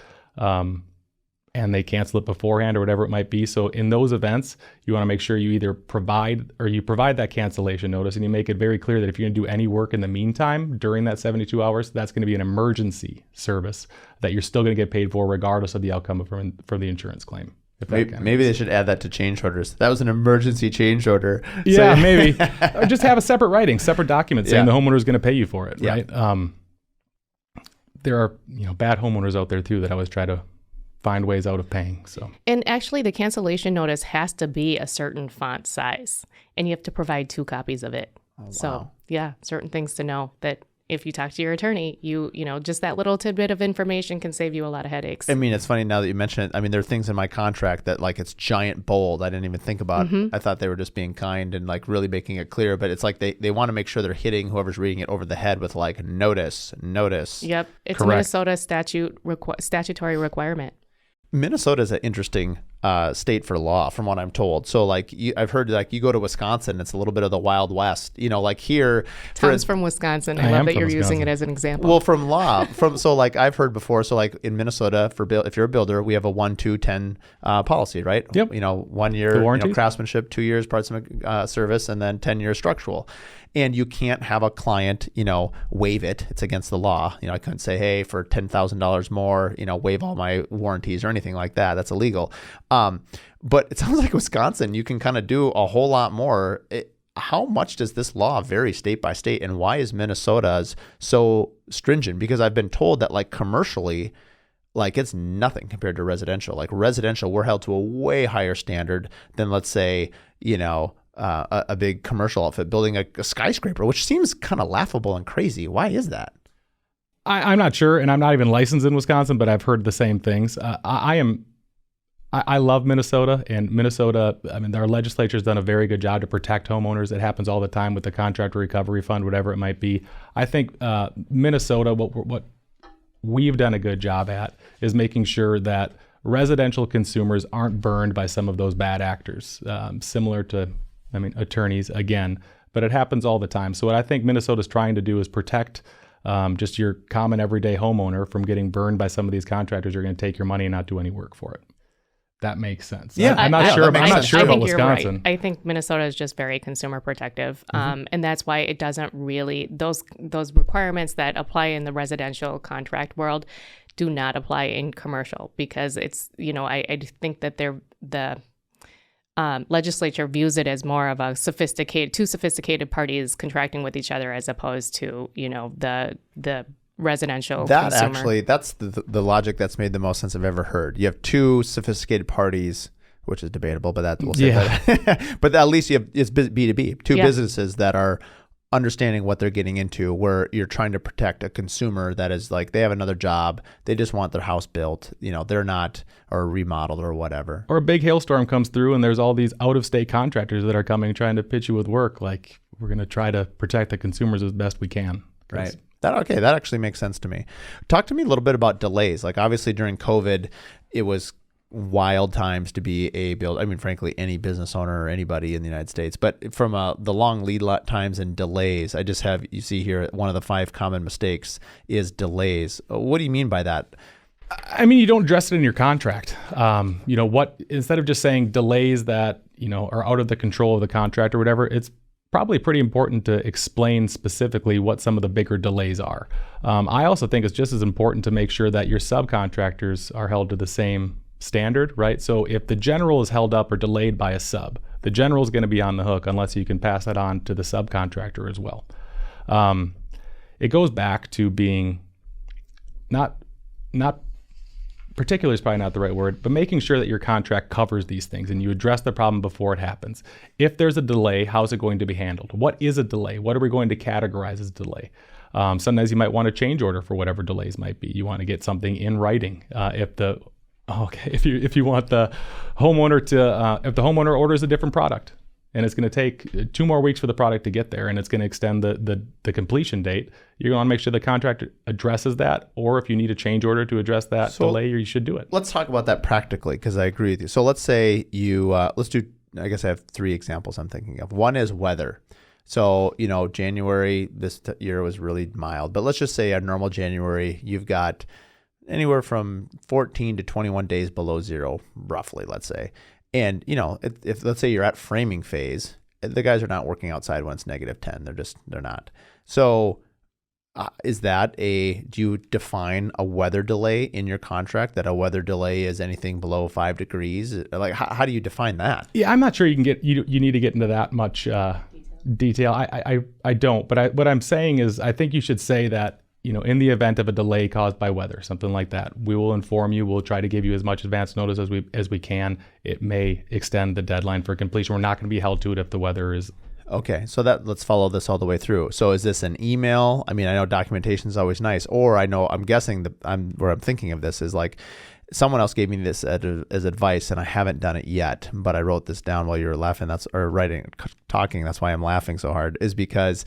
And they cancel it beforehand or whatever it might be. So in those events, you want to make sure you either provide that cancellation notice, and you make it very clear that if you're going to do any work in the meantime during that 72 hours, that's going to be an emergency service that you're still going to get paid for regardless of the outcome for the insurance claim. Maybe they should add that to change orders. That was an emergency change order. Yeah, maybe. Or just have a separate writing, separate document saying the homeowner is going to pay you for it, right? There are bad homeowners out there too that always try to find ways out of paying. So, and actually the cancellation notice has to be a certain font size, and you have to provide 2 copies of it. Oh, wow. So yeah, certain things to know that if you talk to your attorney, you know, just that little tidbit of information can save you a lot of headaches. I mean, it's funny now that you mention it. I mean, there are things in my contract that like it's giant bold. I didn't even think about. I thought they were just being kind and like really making it clear, but it's like they want to make sure they're hitting whoever's reading it over the head with like notice. Yep. It's Correct. a Minnesota statutory requirement. Minnesota is an interesting state for law, from what I'm told. So, like, I've heard like you go to Wisconsin, it's a little bit of the Wild West. You know, like here. Tom's from Wisconsin. I love that you're using it as an example. Well, from law, so like I've heard before. So like in Minnesota, if you're a builder, we have a 1, 2, 10 policy, right? Yep. 1 year craftsmanship, 2 years parts of service, and then 10 years structural. And you can't have a client, waive it. It's against the law. I couldn't say, hey, for $10,000 more, waive all my warranties or anything like that. That's illegal. But it sounds like Wisconsin, you can kind of do a whole lot more. How much does this law vary state by state? And why is Minnesota's so stringent? Because I've been told that like commercially, like it's nothing compared to residential. Like residential, we're held to a way higher standard than, let's say, a big commercial outfit building a skyscraper, which seems kind of laughable and crazy. Why is that? I'm not sure, and I'm not even licensed in Wisconsin, but I've heard the same things. I love Minnesota, and Minnesota, I mean, our legislature's done a very good job to protect homeowners. It happens all the time with the contractor recovery fund, whatever it might be. I think Minnesota, what we've done a good job at is making sure that residential consumers aren't burned by some of those bad actors, similar to attorneys again, but it happens all the time. So what I think Minnesota's trying to do is protect just your common everyday homeowner from getting burned by some of these contractors who are going to take your money and not do any work for it. That makes sense. Yeah, I'm not sure about Wisconsin. Right. I think Minnesota is just very consumer protective, and that's why it doesn't really those requirements that apply in the residential contract world do not apply in commercial, because it's I think that the legislature views it as more of a two sophisticated parties contracting with each other, as opposed to the residential consumer. Actually, that's the logic that's made the most sense I've ever heard. You have two sophisticated parties, which is debatable, but that we'll say that. But at least it's B2B, two businesses that are understanding what they're getting into, where you're trying to protect a consumer that is like, they have another job, they just want their house built, they're not, or remodeled or whatever. Or a big hailstorm comes through and there's all these out-of-state contractors that are coming trying to pitch you with work. Like, we're going to try to protect the consumers as best we can. Right. That actually makes sense to me. Talk to me a little bit about delays. Like, obviously during COVID, it was wild times to be a builder. I mean, frankly, any business owner or anybody in the United States. But from the long lead times and delays, I just have, you see here, one of the 5 common mistakes is delays. What do you mean by that? I mean, you don't address it in your contract. Instead of just saying delays that, are out of the control of the contract or whatever, it's probably pretty important to explain specifically what some of the bigger delays are. I also think it's just as important to make sure that your subcontractors are held to the same standard, right? So if the general is held up or delayed by a sub, the general is going to be on the hook unless you can pass that on to the subcontractor as well. It goes back to being not particular is probably not the right word, but making sure that your contract covers these things and you address the problem before it happens. If there's a delay, how's it going to be handled? What is a delay? What are we going to categorize as delay? Sometimes you might want a change order for whatever delays might be. You want to get something in writing. If you want the homeowner to, if the homeowner orders a different product and it's going to take 2 more weeks for the product to get there and it's going to extend the completion date, you want to make sure the contractor addresses that, or if you need a change order to address that delay, you should do it. Let's talk about that practically, because I agree with you. So let's say let's do, I guess I have 3 examples I'm thinking of. One is weather. So, January this year was really mild, but let's just say a normal January, you've got anywhere from 14 to 21 days below zero, roughly, let's say. And, if let's say you're at framing phase, the guys are not working outside when it's -10. They're not. So do you define a weather delay in your contract, that a weather delay is anything below 5 degrees? Like, how do you define that? Yeah, I'm not sure you need to get into that much detail. I don't, but what I'm saying is I think you should say that, in the event of a delay caused by weather, something like that, we will inform you. We'll try to give you as much advance notice as we can. It may extend the deadline for completion. We're not going to be held to it if the weather is. Okay, so let's follow this all the way through. So is this an email? I mean, I know documentation is always nice, or I'm guessing where I'm thinking of this is like someone else gave me this as advice, and I haven't done it yet, but I wrote this down while you were laughing. Talking. That's why I'm laughing so hard, is because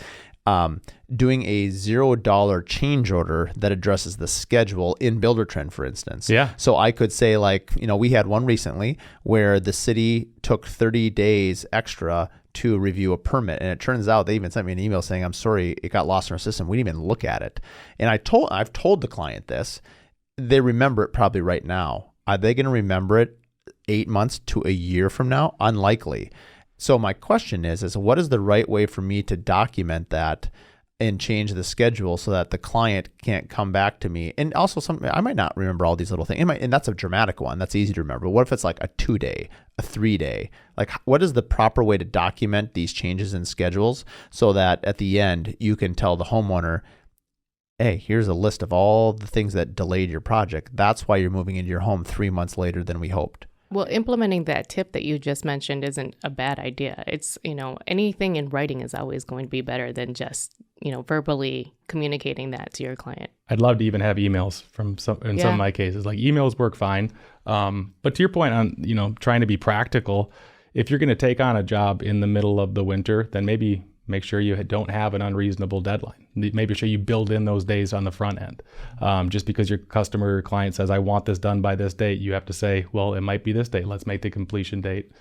doing a $0 change order that addresses the schedule in Buildertrend, for instance. Yeah. So I could say, like, we had one recently where the city took 30 days extra to review a permit, and it turns out they even sent me an email saying, "I'm sorry, it got lost in our system. We didn't even look at it." And I've told the client this. They remember it probably right now. Are they going to remember it 8 months to a year from now? Unlikely. So my question is what is the right way for me to document that and change the schedule so that the client can't come back to me? And also, I might not remember all these little things. And that's a dramatic one. That's easy to remember. What if it's like a 2-day, a 3-day? Like, what is the proper way to document these changes in schedules so that at the end you can tell the homeowner, hey, here's a list of all the things that delayed your project. That's why you're moving into your home 3 months later than we hoped. Well, implementing that tip that you just mentioned isn't a bad idea. It's, anything in writing is always going to be better than just, verbally communicating that to your client. I'd love to even have emails some of my cases. Like, emails work fine. But to your point on, trying to be practical, if you're going to take on a job in the middle of the winter, then maybe make sure you don't have an unreasonable deadline. Maybe sure you build in those days on the front end. Just because your customer or client says, I want this done by this date, you have to say, well, it might be this date. Let's make the completion date.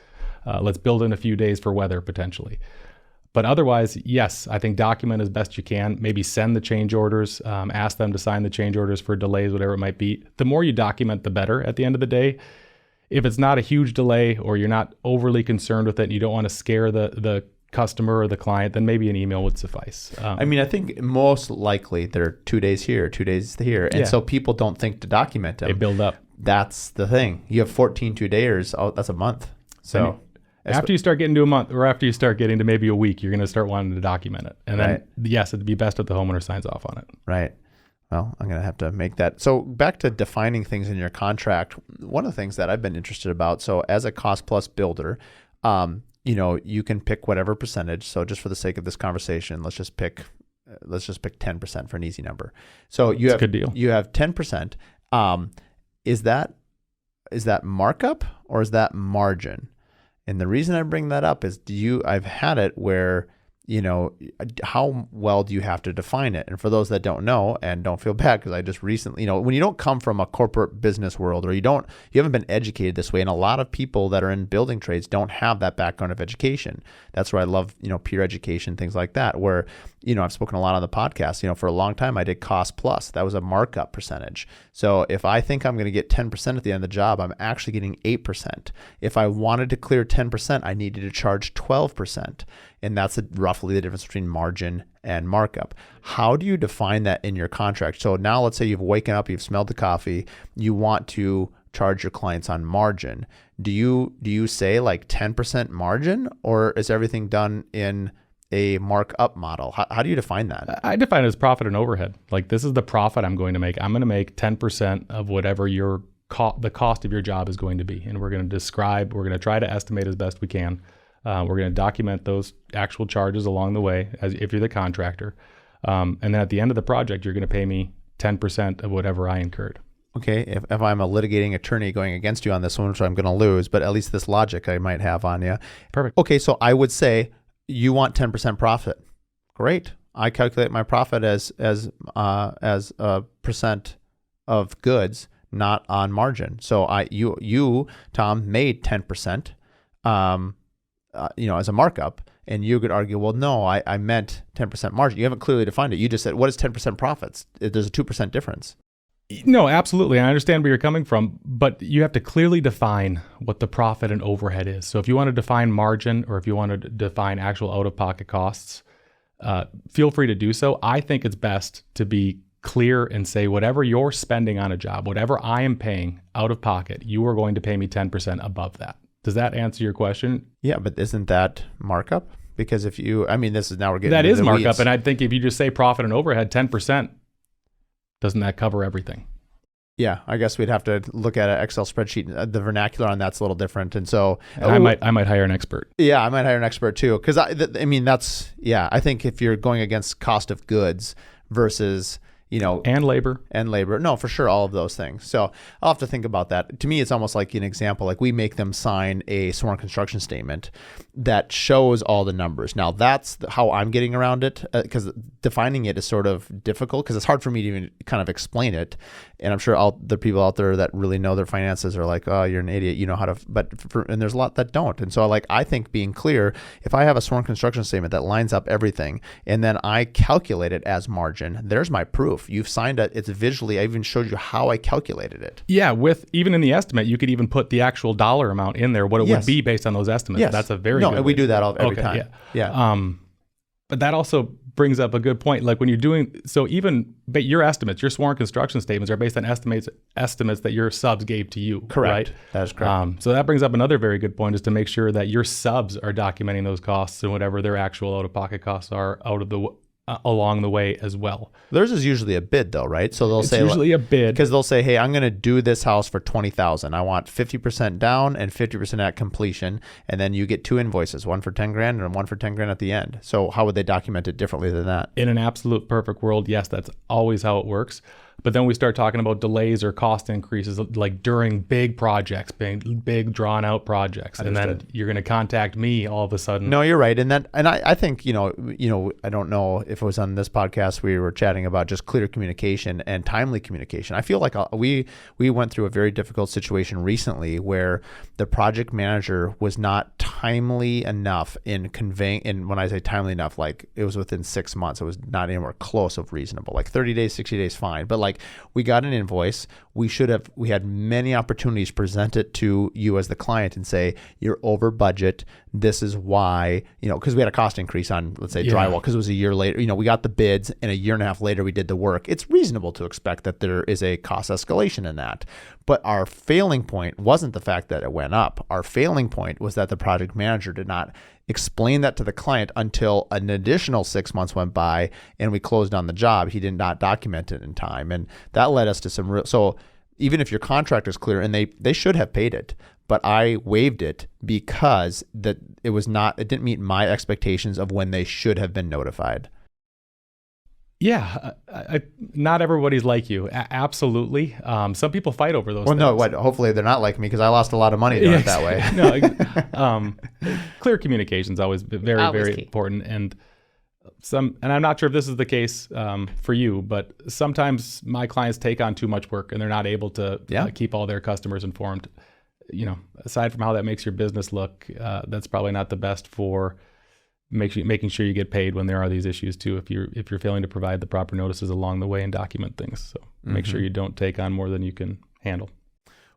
Let's build in a few days for weather potentially. But otherwise, yes, I think document as best you can. Maybe send the change orders, ask them to sign the change orders for delays, whatever it might be. The more you document, the better at the end of the day. If it's not a huge delay or you're not overly concerned with it and you don't want to scare the customer or the client, then maybe an email would suffice. I think most likely they're 2 days here, 2 days here. And so people don't think to document them. They build up. That's the thing. You have 14 2-dayers. Oh, that's a month. So after you start getting to a month, or after you start getting to maybe a week, you're going to start wanting to document it. And then, yes, it'd be best if the homeowner signs off on it. Right. Well, I'm going to have to make that. So back to defining things in your contract. One of the things that I've been interested about, so as a cost plus builder, you can pick whatever percentage. So just for the sake of this conversation, let's just pick 10% for an easy number. So you have a good deal. You have 10%. Is that markup or is that margin? And the reason I bring that up is I've had it where, how well do you have to define it? And for those that don't know, and don't feel bad because I just recently, when you don't come from a corporate business world, or you haven't been educated this way, and a lot of people that are in building trades don't have that background of education. That's where I love, peer education, things like that, where, I've spoken a lot on the podcast, for a long time I did cost plus. That was a markup percentage. So if I think I'm going to get 10% at the end of the job, I'm actually getting 8%. If I wanted to clear 10%, I needed to charge 12%. And that's roughly the difference between margin and markup. How do you define that in your contract? So now let's say you've waken up, you've smelled the coffee, you want to charge your clients on margin. Do you say like 10% margin, or is everything done in a markup model? How do you define that? I define it as profit and overhead. Like, this is the profit I'm going to make. I'm going to make 10% of whatever the cost of your job is going to be. And we're going to try to estimate as best we can. We're going to document those actual charges along the way, as if you're the contractor. And then at the end of the project, you're going to pay me 10% of whatever I incurred. Okay, if I'm a litigating attorney going against you on this one, which I'm going to lose, but at least this logic I might have on you. Perfect. Okay, so I would say you want 10% profit. Great. I calculate my profit as a percent of goods, not on margin. So you Tom made 10%, as a markup, and you could argue, well, no, I meant 10% margin. You haven't clearly defined it. You just said, what is 10% profits? There's a 2% difference. No, absolutely. I understand where you're coming from, but you have to clearly define what the profit and overhead is. So if you want to define margin, or if you want to define actual out-of-pocket costs, feel free to do so. I think it's best to be clear and say, whatever you're spending on a job, whatever I am paying out of pocket, you are going to pay me 10% above that. Does that answer your question? Yeah, but isn't that markup? Because this is now we're getting that into is the markup, weeds. and I think if you just say profit and overhead 10%, doesn't that cover everything? Yeah, I guess we'd have to look at an Excel spreadsheet. The vernacular on that's a little different, and so I might hire an expert. Yeah, I might hire an expert too, because I think if you're going against cost of goods versus And labor. No, for sure, all of those things. So I'll have to think about that. To me, it's almost like an example, like we make them sign a sworn construction statement that shows all the numbers. Now that's how I'm getting around it, because defining it is sort of difficult, because it's hard for me to even kind of explain it. And I'm sure all the people out there that really know their finances are like, oh, you're an idiot, you know how to, and there's a lot that don't. And so I think being clear, if I have a sworn construction statement that lines up everything, and then I calculate it as margin, there's my proof. You've signed it. It's visually. I even showed you how I calculated it. Yeah, even in the estimate, you could even put the actual dollar amount in there, what it would be based on those estimates. Yes. That's a very no, good and we way. do that every time. Yeah. Yeah. But that also brings up a good point. Like when you're doing but your estimates, your sworn construction statements are based on estimates that your subs gave to you. Correct. Right? That is correct. So that brings up another very good point, is to make sure that your subs are documenting those costs and whatever their actual out-of-pocket costs are along the way as well. Theirs is usually a bid though, right? So they'll say usually a bid, because they'll say, hey, I'm going to do this house for $20,000. I want 50% down and 50% at completion. And then you get two invoices, one for 10 grand and one for 10 grand at the end. So how would they document it differently than that? In an absolute perfect world, yes, that's always how it works. But then we start talking about delays or cost increases, like during big projects, big drawn out projects. Understood. And then you're going to contact me all of a sudden. No, you're right. And I think, I don't know if it was on this podcast, we were chatting about just clear communication and timely communication. I feel like we went through a very difficult situation recently where the project manager was not timely enough in conveying, and when I say timely enough, like it was within 6 months, it was not anywhere close of reasonable, like 30 days, 60 days, fine. But like we got an invoice, we had many opportunities present it to you as the client and say, you're over budget. This is why, because we had a cost increase on, let's say, drywall, because it was a year later, we got the bids and a year and a half later we did the work. It's reasonable to expect that there is a cost escalation in that. But our failing point wasn't the fact that it went up. Our failing point was that the project manager did not explain that to the client until an additional 6 months went by and we closed on the job. He did not document it in time. And that led us to some real, so even if your contract is clear, and they should have paid it, but I waived it because it didn't meet my expectations of when they should have been notified. Yeah, not everybody's like you. Absolutely. Some people fight over those things. Hopefully they're not like me, because I lost a lot of money doing it that way. Clear communication is always very, Always very key. important. And I'm not sure if this is the case for you, but sometimes my clients take on too much work and they're not able to keep all their customers informed. Aside from how that makes your business look, that's probably not the best for making sure you get paid when there are these issues too, if you're failing to provide the proper notices along the way and document things. So make sure you don't take on more than you can handle.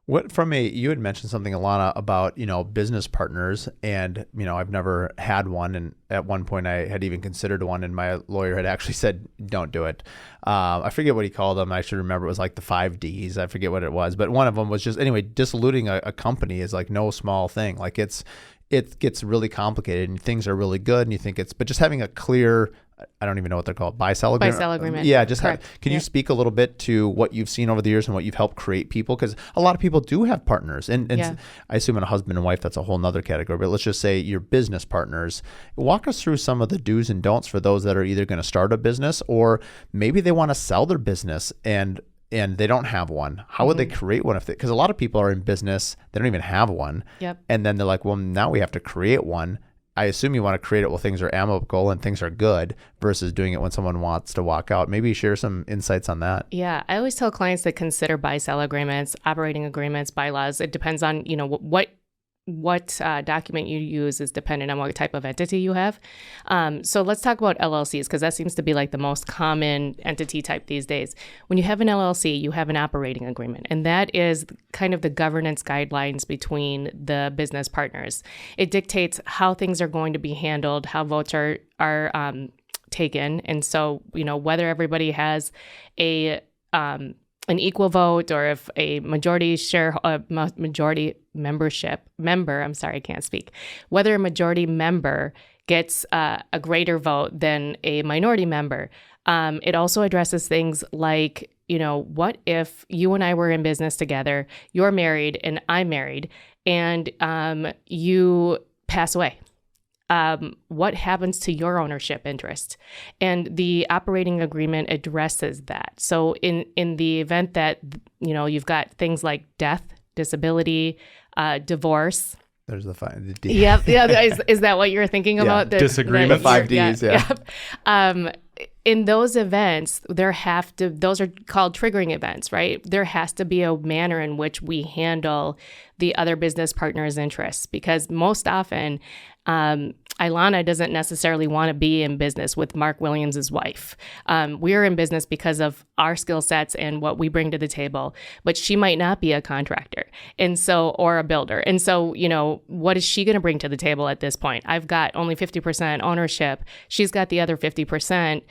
You had mentioned something, Alana, about, business partners, and, I've never had one. And at one point I had even considered one, and my lawyer had actually said, don't do it. I forget what he called them. I should remember. It was like the 5 Ds. I forget what it was, but one of them was just, anyway, dissoluting a company is like no small thing. Like it's it gets really complicated and things are really good and you think but just having a clear, I don't even know what they're called, buy-sell agreement. Buy-sell agreement. Yeah, can you speak a little bit to what you've seen over the years and what you've helped create people? Because a lot of people do have partners, and I assume in a husband and wife, that's a whole nother category, but let's just say your business partners. Walk us through some of the do's and don'ts for those that are either going to start a business or maybe they want to sell their business and they don't have one. How would they create one? Because a lot of people are in business, they don't even have one. Yep. And then they're like, well, now we have to create one. I assume you want to create it while things are amicable and things are good versus doing it when someone wants to walk out. Maybe share some insights on that. Yeah, I always tell clients to consider buy-sell agreements, operating agreements, bylaws. It depends on, what document you use is dependent on what type of entity you have. So let's talk about LLCs, because that seems to be like the most common entity type these days. When you have an LLC, you have an operating agreement, and that is kind of the governance guidelines between the business partners. It dictates how things are going to be handled, how votes are taken, and so whether everybody has an equal vote, or if a majority whether a majority member gets a greater vote than a minority member. It also addresses things like, what if you and I were in business together, you're married and I'm married, and you pass away? What happens to your ownership interest? And the operating agreement addresses that. So in the event that, you've got things like death, disability, divorce. There's the five. Yeah. Is that what you're thinking about? Disagreement. The 5 Ds. Yeah. In those events, those are called triggering events, right? There has to be a manner in which we handle the other business partner's interests, because most often, Alana doesn't necessarily want to be in business with Mark Williams' wife. We are in business because of our skill sets and what we bring to the table, but she might not be a contractor or a builder. And so, what is she going to bring to the table at this point? I've got only 50% ownership. She's got the other 50%.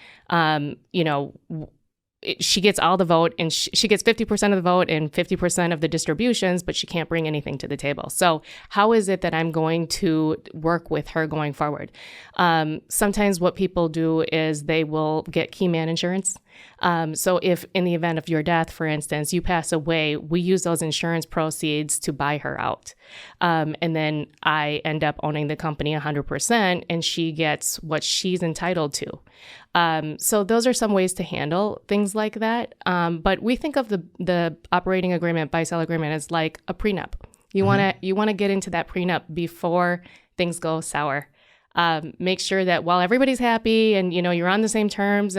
She gets all the vote, and she gets 50% of the vote and 50% of the distributions, but she can't bring anything to the table. So how is it that I'm going to work with her going forward? Sometimes what people do is they will get key man insurance. So if in the event of your death, for instance, you pass away, we use those insurance proceeds to buy her out. And then I end up owning the company 100%, and she gets what she's entitled to. So those are some ways to handle things like that. But we think of the operating agreement, buy-sell agreement, as like a prenup. You want to get into that prenup before things go sour. Make sure that while everybody's happy and you're on the same terms,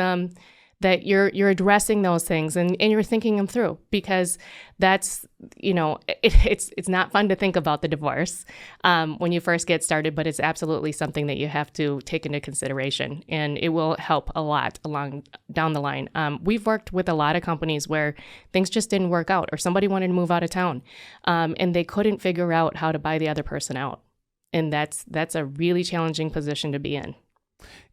that you're addressing those things and you're thinking them through, because that's, it's not fun to think about the divorce when you first get started, but it's absolutely something that you have to take into consideration, and it will help a lot down the line. We've worked with a lot of companies where things just didn't work out, or somebody wanted to move out of town, and they couldn't figure out how to buy the other person out. And that's a really challenging position to be in.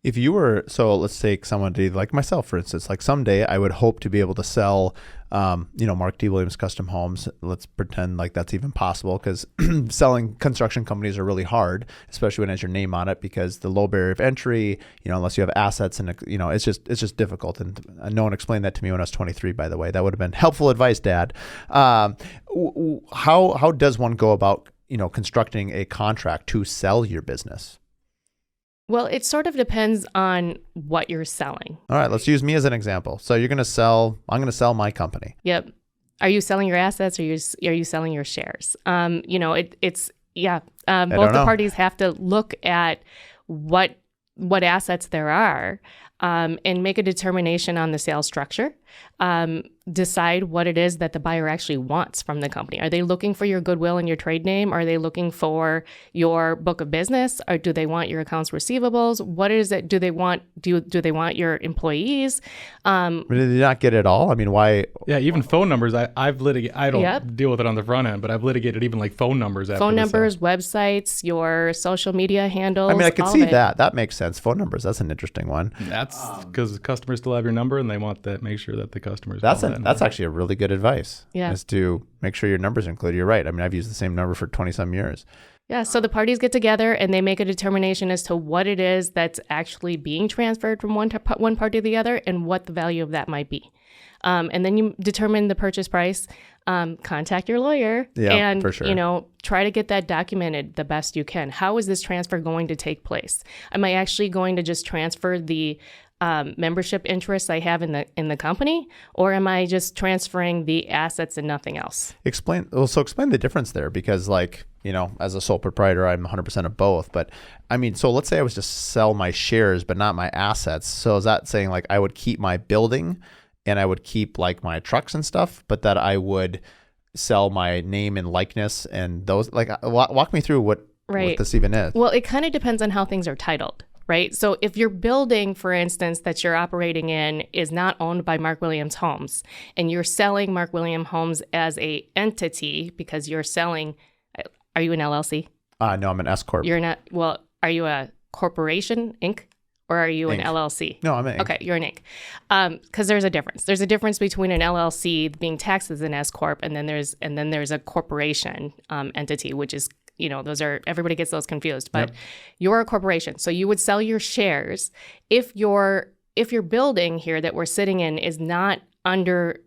If you were, so let's take someone like myself, for instance, like someday I would hope to be able to sell, Mark D. Williams Custom Homes. Let's pretend like that's even possible, because selling construction companies are really hard, especially when it has your name on it, because the low barrier of entry, unless you have assets, and it's just difficult. And no one explained that to me when I was 23, by the way. That would have been helpful advice, Dad. How does one go about, constructing a contract to sell your business? Well, it sort of depends on what you're selling. All right, let's use me as an example. So I'm going to sell my company. Yep. Are you selling your assets, or are you selling your shares? Both the parties have to look at what assets there are, and make a determination on the sales structure. Decide what it is that the buyer actually wants from the company. Are they looking for your goodwill and your trade name? Are they looking for your book of business? Or do they want your accounts receivables? What is it? Do they want they want your employees? Did they not get it all? I mean, why? Yeah, even phone numbers. I've litigated. I don't deal with it on the front end, but I've litigated even like phone numbers. Phone numbers, websites, your social media handles. I mean, I could see that. That makes sense. Phone numbers. That's an interesting one. That's because customers still have your number, and they want that. Make sure that the customers. That's actually a really good advice. Yeah. Is to make sure your numbers are included. You're right. I mean, I've used the same number for 20 some years. Yeah, so the parties get together and they make a determination as to what it is that's actually being transferred from one party to the other and what the value of that might be. And then you determine the purchase price, contact your lawyer, and for sure. Try to get that documented the best you can. How is this transfer going to take place? Am I actually going to just transfer the membership interests I have in the company, or am I just transferring the assets and nothing else? Explain the difference there, because as a sole proprietor, I'm 100% of both. But I mean, so let's say I was to sell my shares, but not my assets. So is that saying I would keep my building and I would keep my trucks and stuff, but that I would sell my name and likeness and those, walk me through what this even is. Well, it kind of depends on how things are titled. Right. So if your building, for instance, that you're operating in is not owned by Mark Williams Homes, and you're selling Mark Williams Homes as a entity because you're selling, are you an LLC? No, I'm an S Corp. You're not. Well, are you a corporation, Inc., or are you Inc. an LLC? No, I'm an Inc. Okay, you're an Inc. Because there's a difference. There's a difference between an LLC being taxed as an S Corp, and then there's a corporation entity, which is, everybody gets those confused, but you're a corporation. So you would sell your shares if your building here that we're sitting in is not under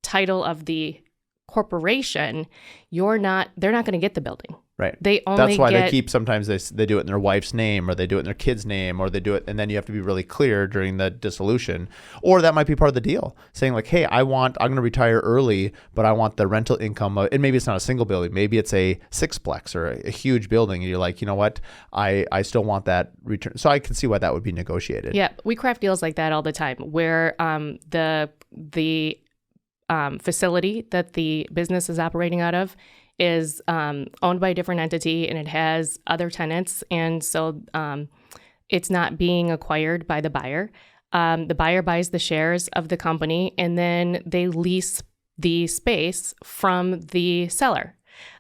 title of the corporation, they're not going to get the building. Right. That's why they keep, sometimes they do it in their wife's name, or they do it in their kid's name, or they do it, and then you have to be really clear during the dissolution. Or that might be part of the deal, saying hey, I'm going to retire early, but I want the rental income, and maybe it's not a single building, maybe it's a sixplex or a huge building, and you're like, you know what, I still want that return. So I can see why that would be negotiated. Yeah, we craft deals like that all the time, where the facility that the business is operating out of is owned by a different entity, and it has other tenants, and so it's not being acquired by the buyer. The buyer buys the shares of the company, and then they lease the space from the seller,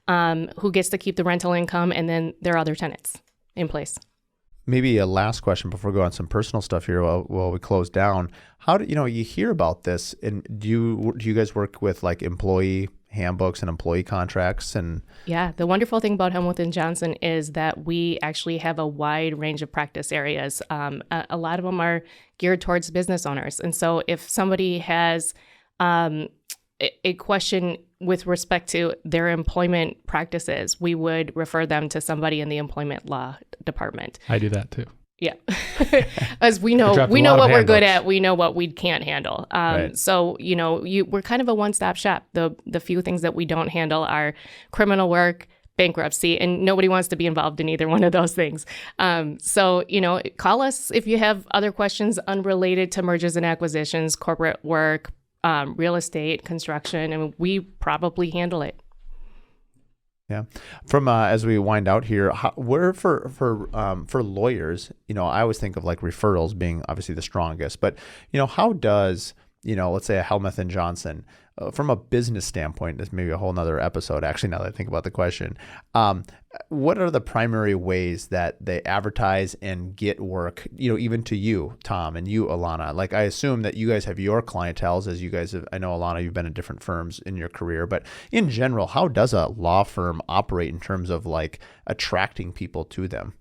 who gets to keep the rental income, and then there are other tenants in place. Maybe a last question before we go on some personal stuff here while we close down. How do you hear about this, and do you guys work with employee handbooks and employee contracts? And yeah, the wonderful thing about Helmuth & Johnson is that we actually have a wide range of practice areas. A lot of them are geared towards business owners, and so if somebody has a question with respect to their employment practices, we would refer them to somebody in the employment law department. I do that too. Yeah. As we know what we're good at, we know what we can't handle. Right. So, we're kind of a one-stop shop. The few things that we don't handle are criminal work, bankruptcy, and nobody wants to be involved in either one of those things. So, call us if you have other questions unrelated to mergers and acquisitions, corporate work, real estate, construction, and we probably handle it. Yeah. From as we wind out here, where for lawyers, I always think of referrals being obviously the strongest, but how does let's say a Helmuth & Johnson, from a business standpoint, this may be a whole nother episode, actually, now that I think about the question, what are the primary ways that they advertise and get work, even to you, Tom, and you, Alana? I assume that you guys have your clienteles, as you guys have, I know, Alana, you've been in different firms in your career, but in general, how does a law firm operate in terms of attracting people to them?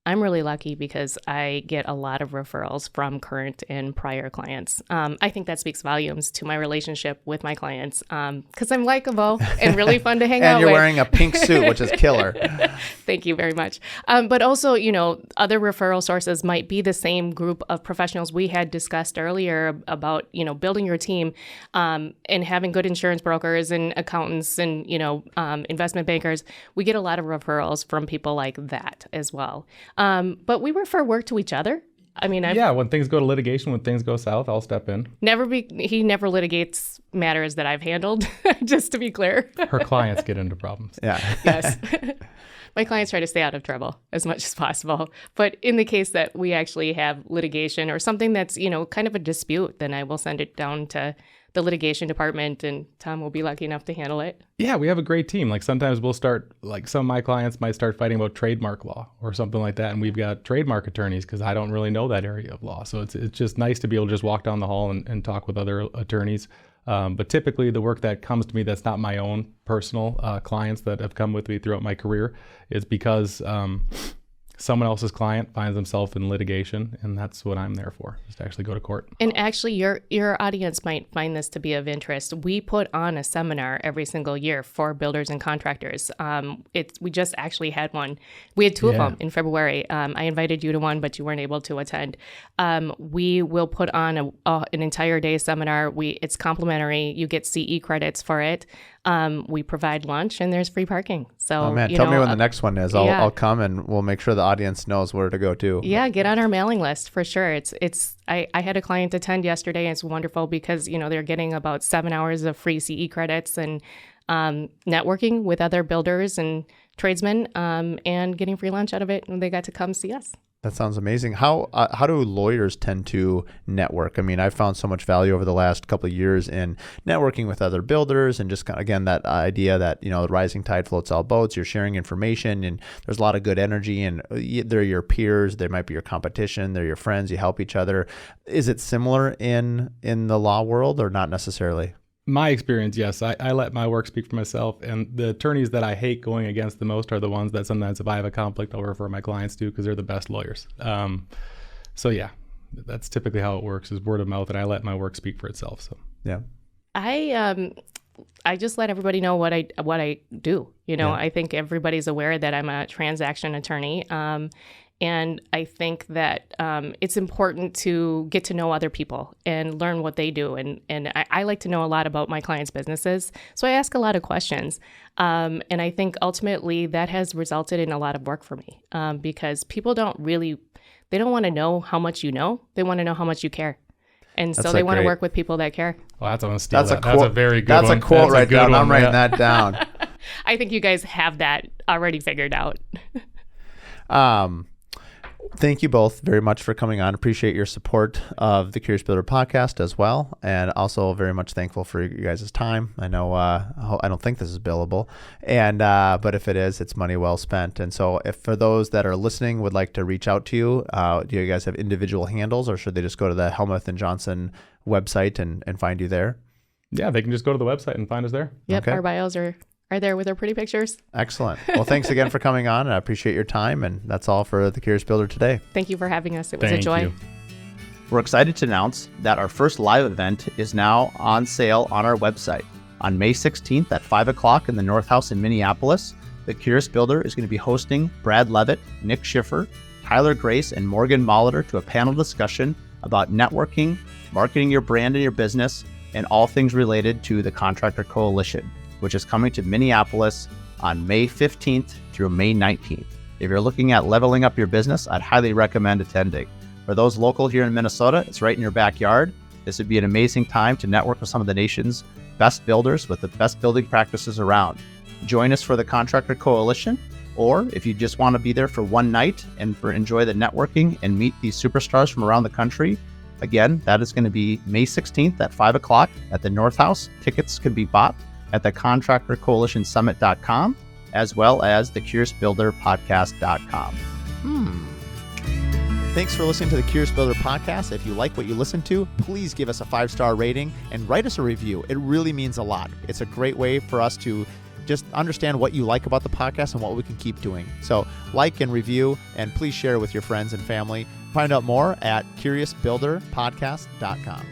I'm really lucky because I get a lot of referrals from current and prior clients. I think that speaks volumes to my relationship with my clients because I'm likable and really fun to hang out with. And you're wearing a pink suit, which is killer. Thank you very much. But also, other referral sources might be the same group of professionals we had discussed earlier about, building your team and having good insurance brokers and accountants and, investment bankers. We get a lot of referrals from people like that as well. But we refer work to each other. I mean, when things go to litigation, when things go south, I'll step in. He never litigates matters that I've handled, just to be clear. Her clients get into problems. Yeah. Yes. My clients try to stay out of trouble as much as possible. But in the case that we actually have litigation or something that's, kind of a dispute, then I will send it down to the litigation department, and Tom will be lucky enough to handle it. Yeah, we have a great team. Sometimes we'll start, some of my clients might start fighting about trademark law or something like that, and we've got trademark attorneys because I don't really know that area of law. So it's just nice to be able to just walk down the hall and talk with other attorneys. But typically the work that comes to me that's not my own personal clients that have come with me throughout my career is because someone else's client finds themselves in litigation, and that's what I'm there for, is to actually go to court. And actually, your audience might find this to be of interest. We put on a seminar every single year for builders and contractors. We just actually had one. We had two of them in February. I invited you to one, but you weren't able to attend. We will put on an entire day seminar. It's complimentary. You get CE credits for it. We provide lunch, and there's free parking. So, oh man, tell me when the next one is. I'll come, and we'll make sure the audience knows where to go to. Yeah, get on our mailing list for sure. I had a client attend yesterday, and it's wonderful because they're getting about 7 hours of free CE credits and networking with other builders and tradesmen, and getting free lunch out of it. And they got to come see us. That sounds amazing. How do lawyers tend to network? I mean, I've found so much value over the last couple of years in networking with other builders, and just kind of, again, that idea that, the rising tide floats all boats. You're sharing information, and there's a lot of good energy, and they're your peers. They might be your competition. They're your friends. You help each other. Is it similar in the law world, or not necessarily? My experience, yes. I let my work speak for myself, and the attorneys that I hate going against the most are the ones that sometimes if I have a conflict, I'll refer my clients to because they're the best lawyers. So yeah, that's typically how it works, is word of mouth, and I let my work speak for itself. So yeah, I just let everybody know what I do. I think everybody's aware that I'm a transaction attorney. And I think that it's important to get to know other people and learn what they do. And I like to know a lot about my clients' businesses. So I ask a lot of questions. And I think ultimately that has resulted in a lot of work for me, because people they don't want to know how much you know. They want to know how much you care. And so they want to work with people that care. Well, that's a very good one. That's a quote right down. I'm writing that down. I think you guys have that already figured out. Thank you both very much for coming on. Appreciate your support of the Curious Builder podcast as well. And also very much thankful for you guys' time. I know I don't think this is billable, but if it is, it's money well spent. And so if for those that are listening would like to reach out to you, do you guys have individual handles, or should they just go to the Helmuth and Johnson website and find you there? Yeah, they can just go to the website and find us there. Yep, okay. Our bios are there with our pretty pictures. Excellent. Well, thanks again for coming on, and I appreciate your time. And that's all for the Curious Builder today. Thank you for having us. It was a joy. You. We're excited to announce that our first live event is now on sale on our website. On May 16th at 5 o'clock in the North House in Minneapolis, the Curious Builder is going to be hosting Brad Levitt, Nick Schiffer, Tyler Grace, and Morgan Molitor to a panel discussion about networking, marketing your brand and your business, and all things related to the Contractor Coalition, which is coming to Minneapolis on May 15th through May 19th. If you're looking at leveling up your business, I'd highly recommend attending. For those local here in Minnesota, it's right in your backyard. This would be an amazing time to network with some of the nation's best builders with the best building practices around. Join us for the Contractor Coalition, or if you just want to be there for one night and enjoy the networking and meet these superstars from around the country, again, that is going to be May 16th at 5 o'clock at the North House. Tickets can be bought at the contractorcoalitionsummit.com, as well as the curiousbuilderpodcast.com. Thanks for listening to the Curious Builder podcast. If you like what you listen to, please give us a 5-star rating and write us a review. It really means a lot. It's a great way for us to just understand what you like about the podcast and what we can keep doing. So like and review, and please share with your friends and family. Find out more at curiousbuilderpodcast.com.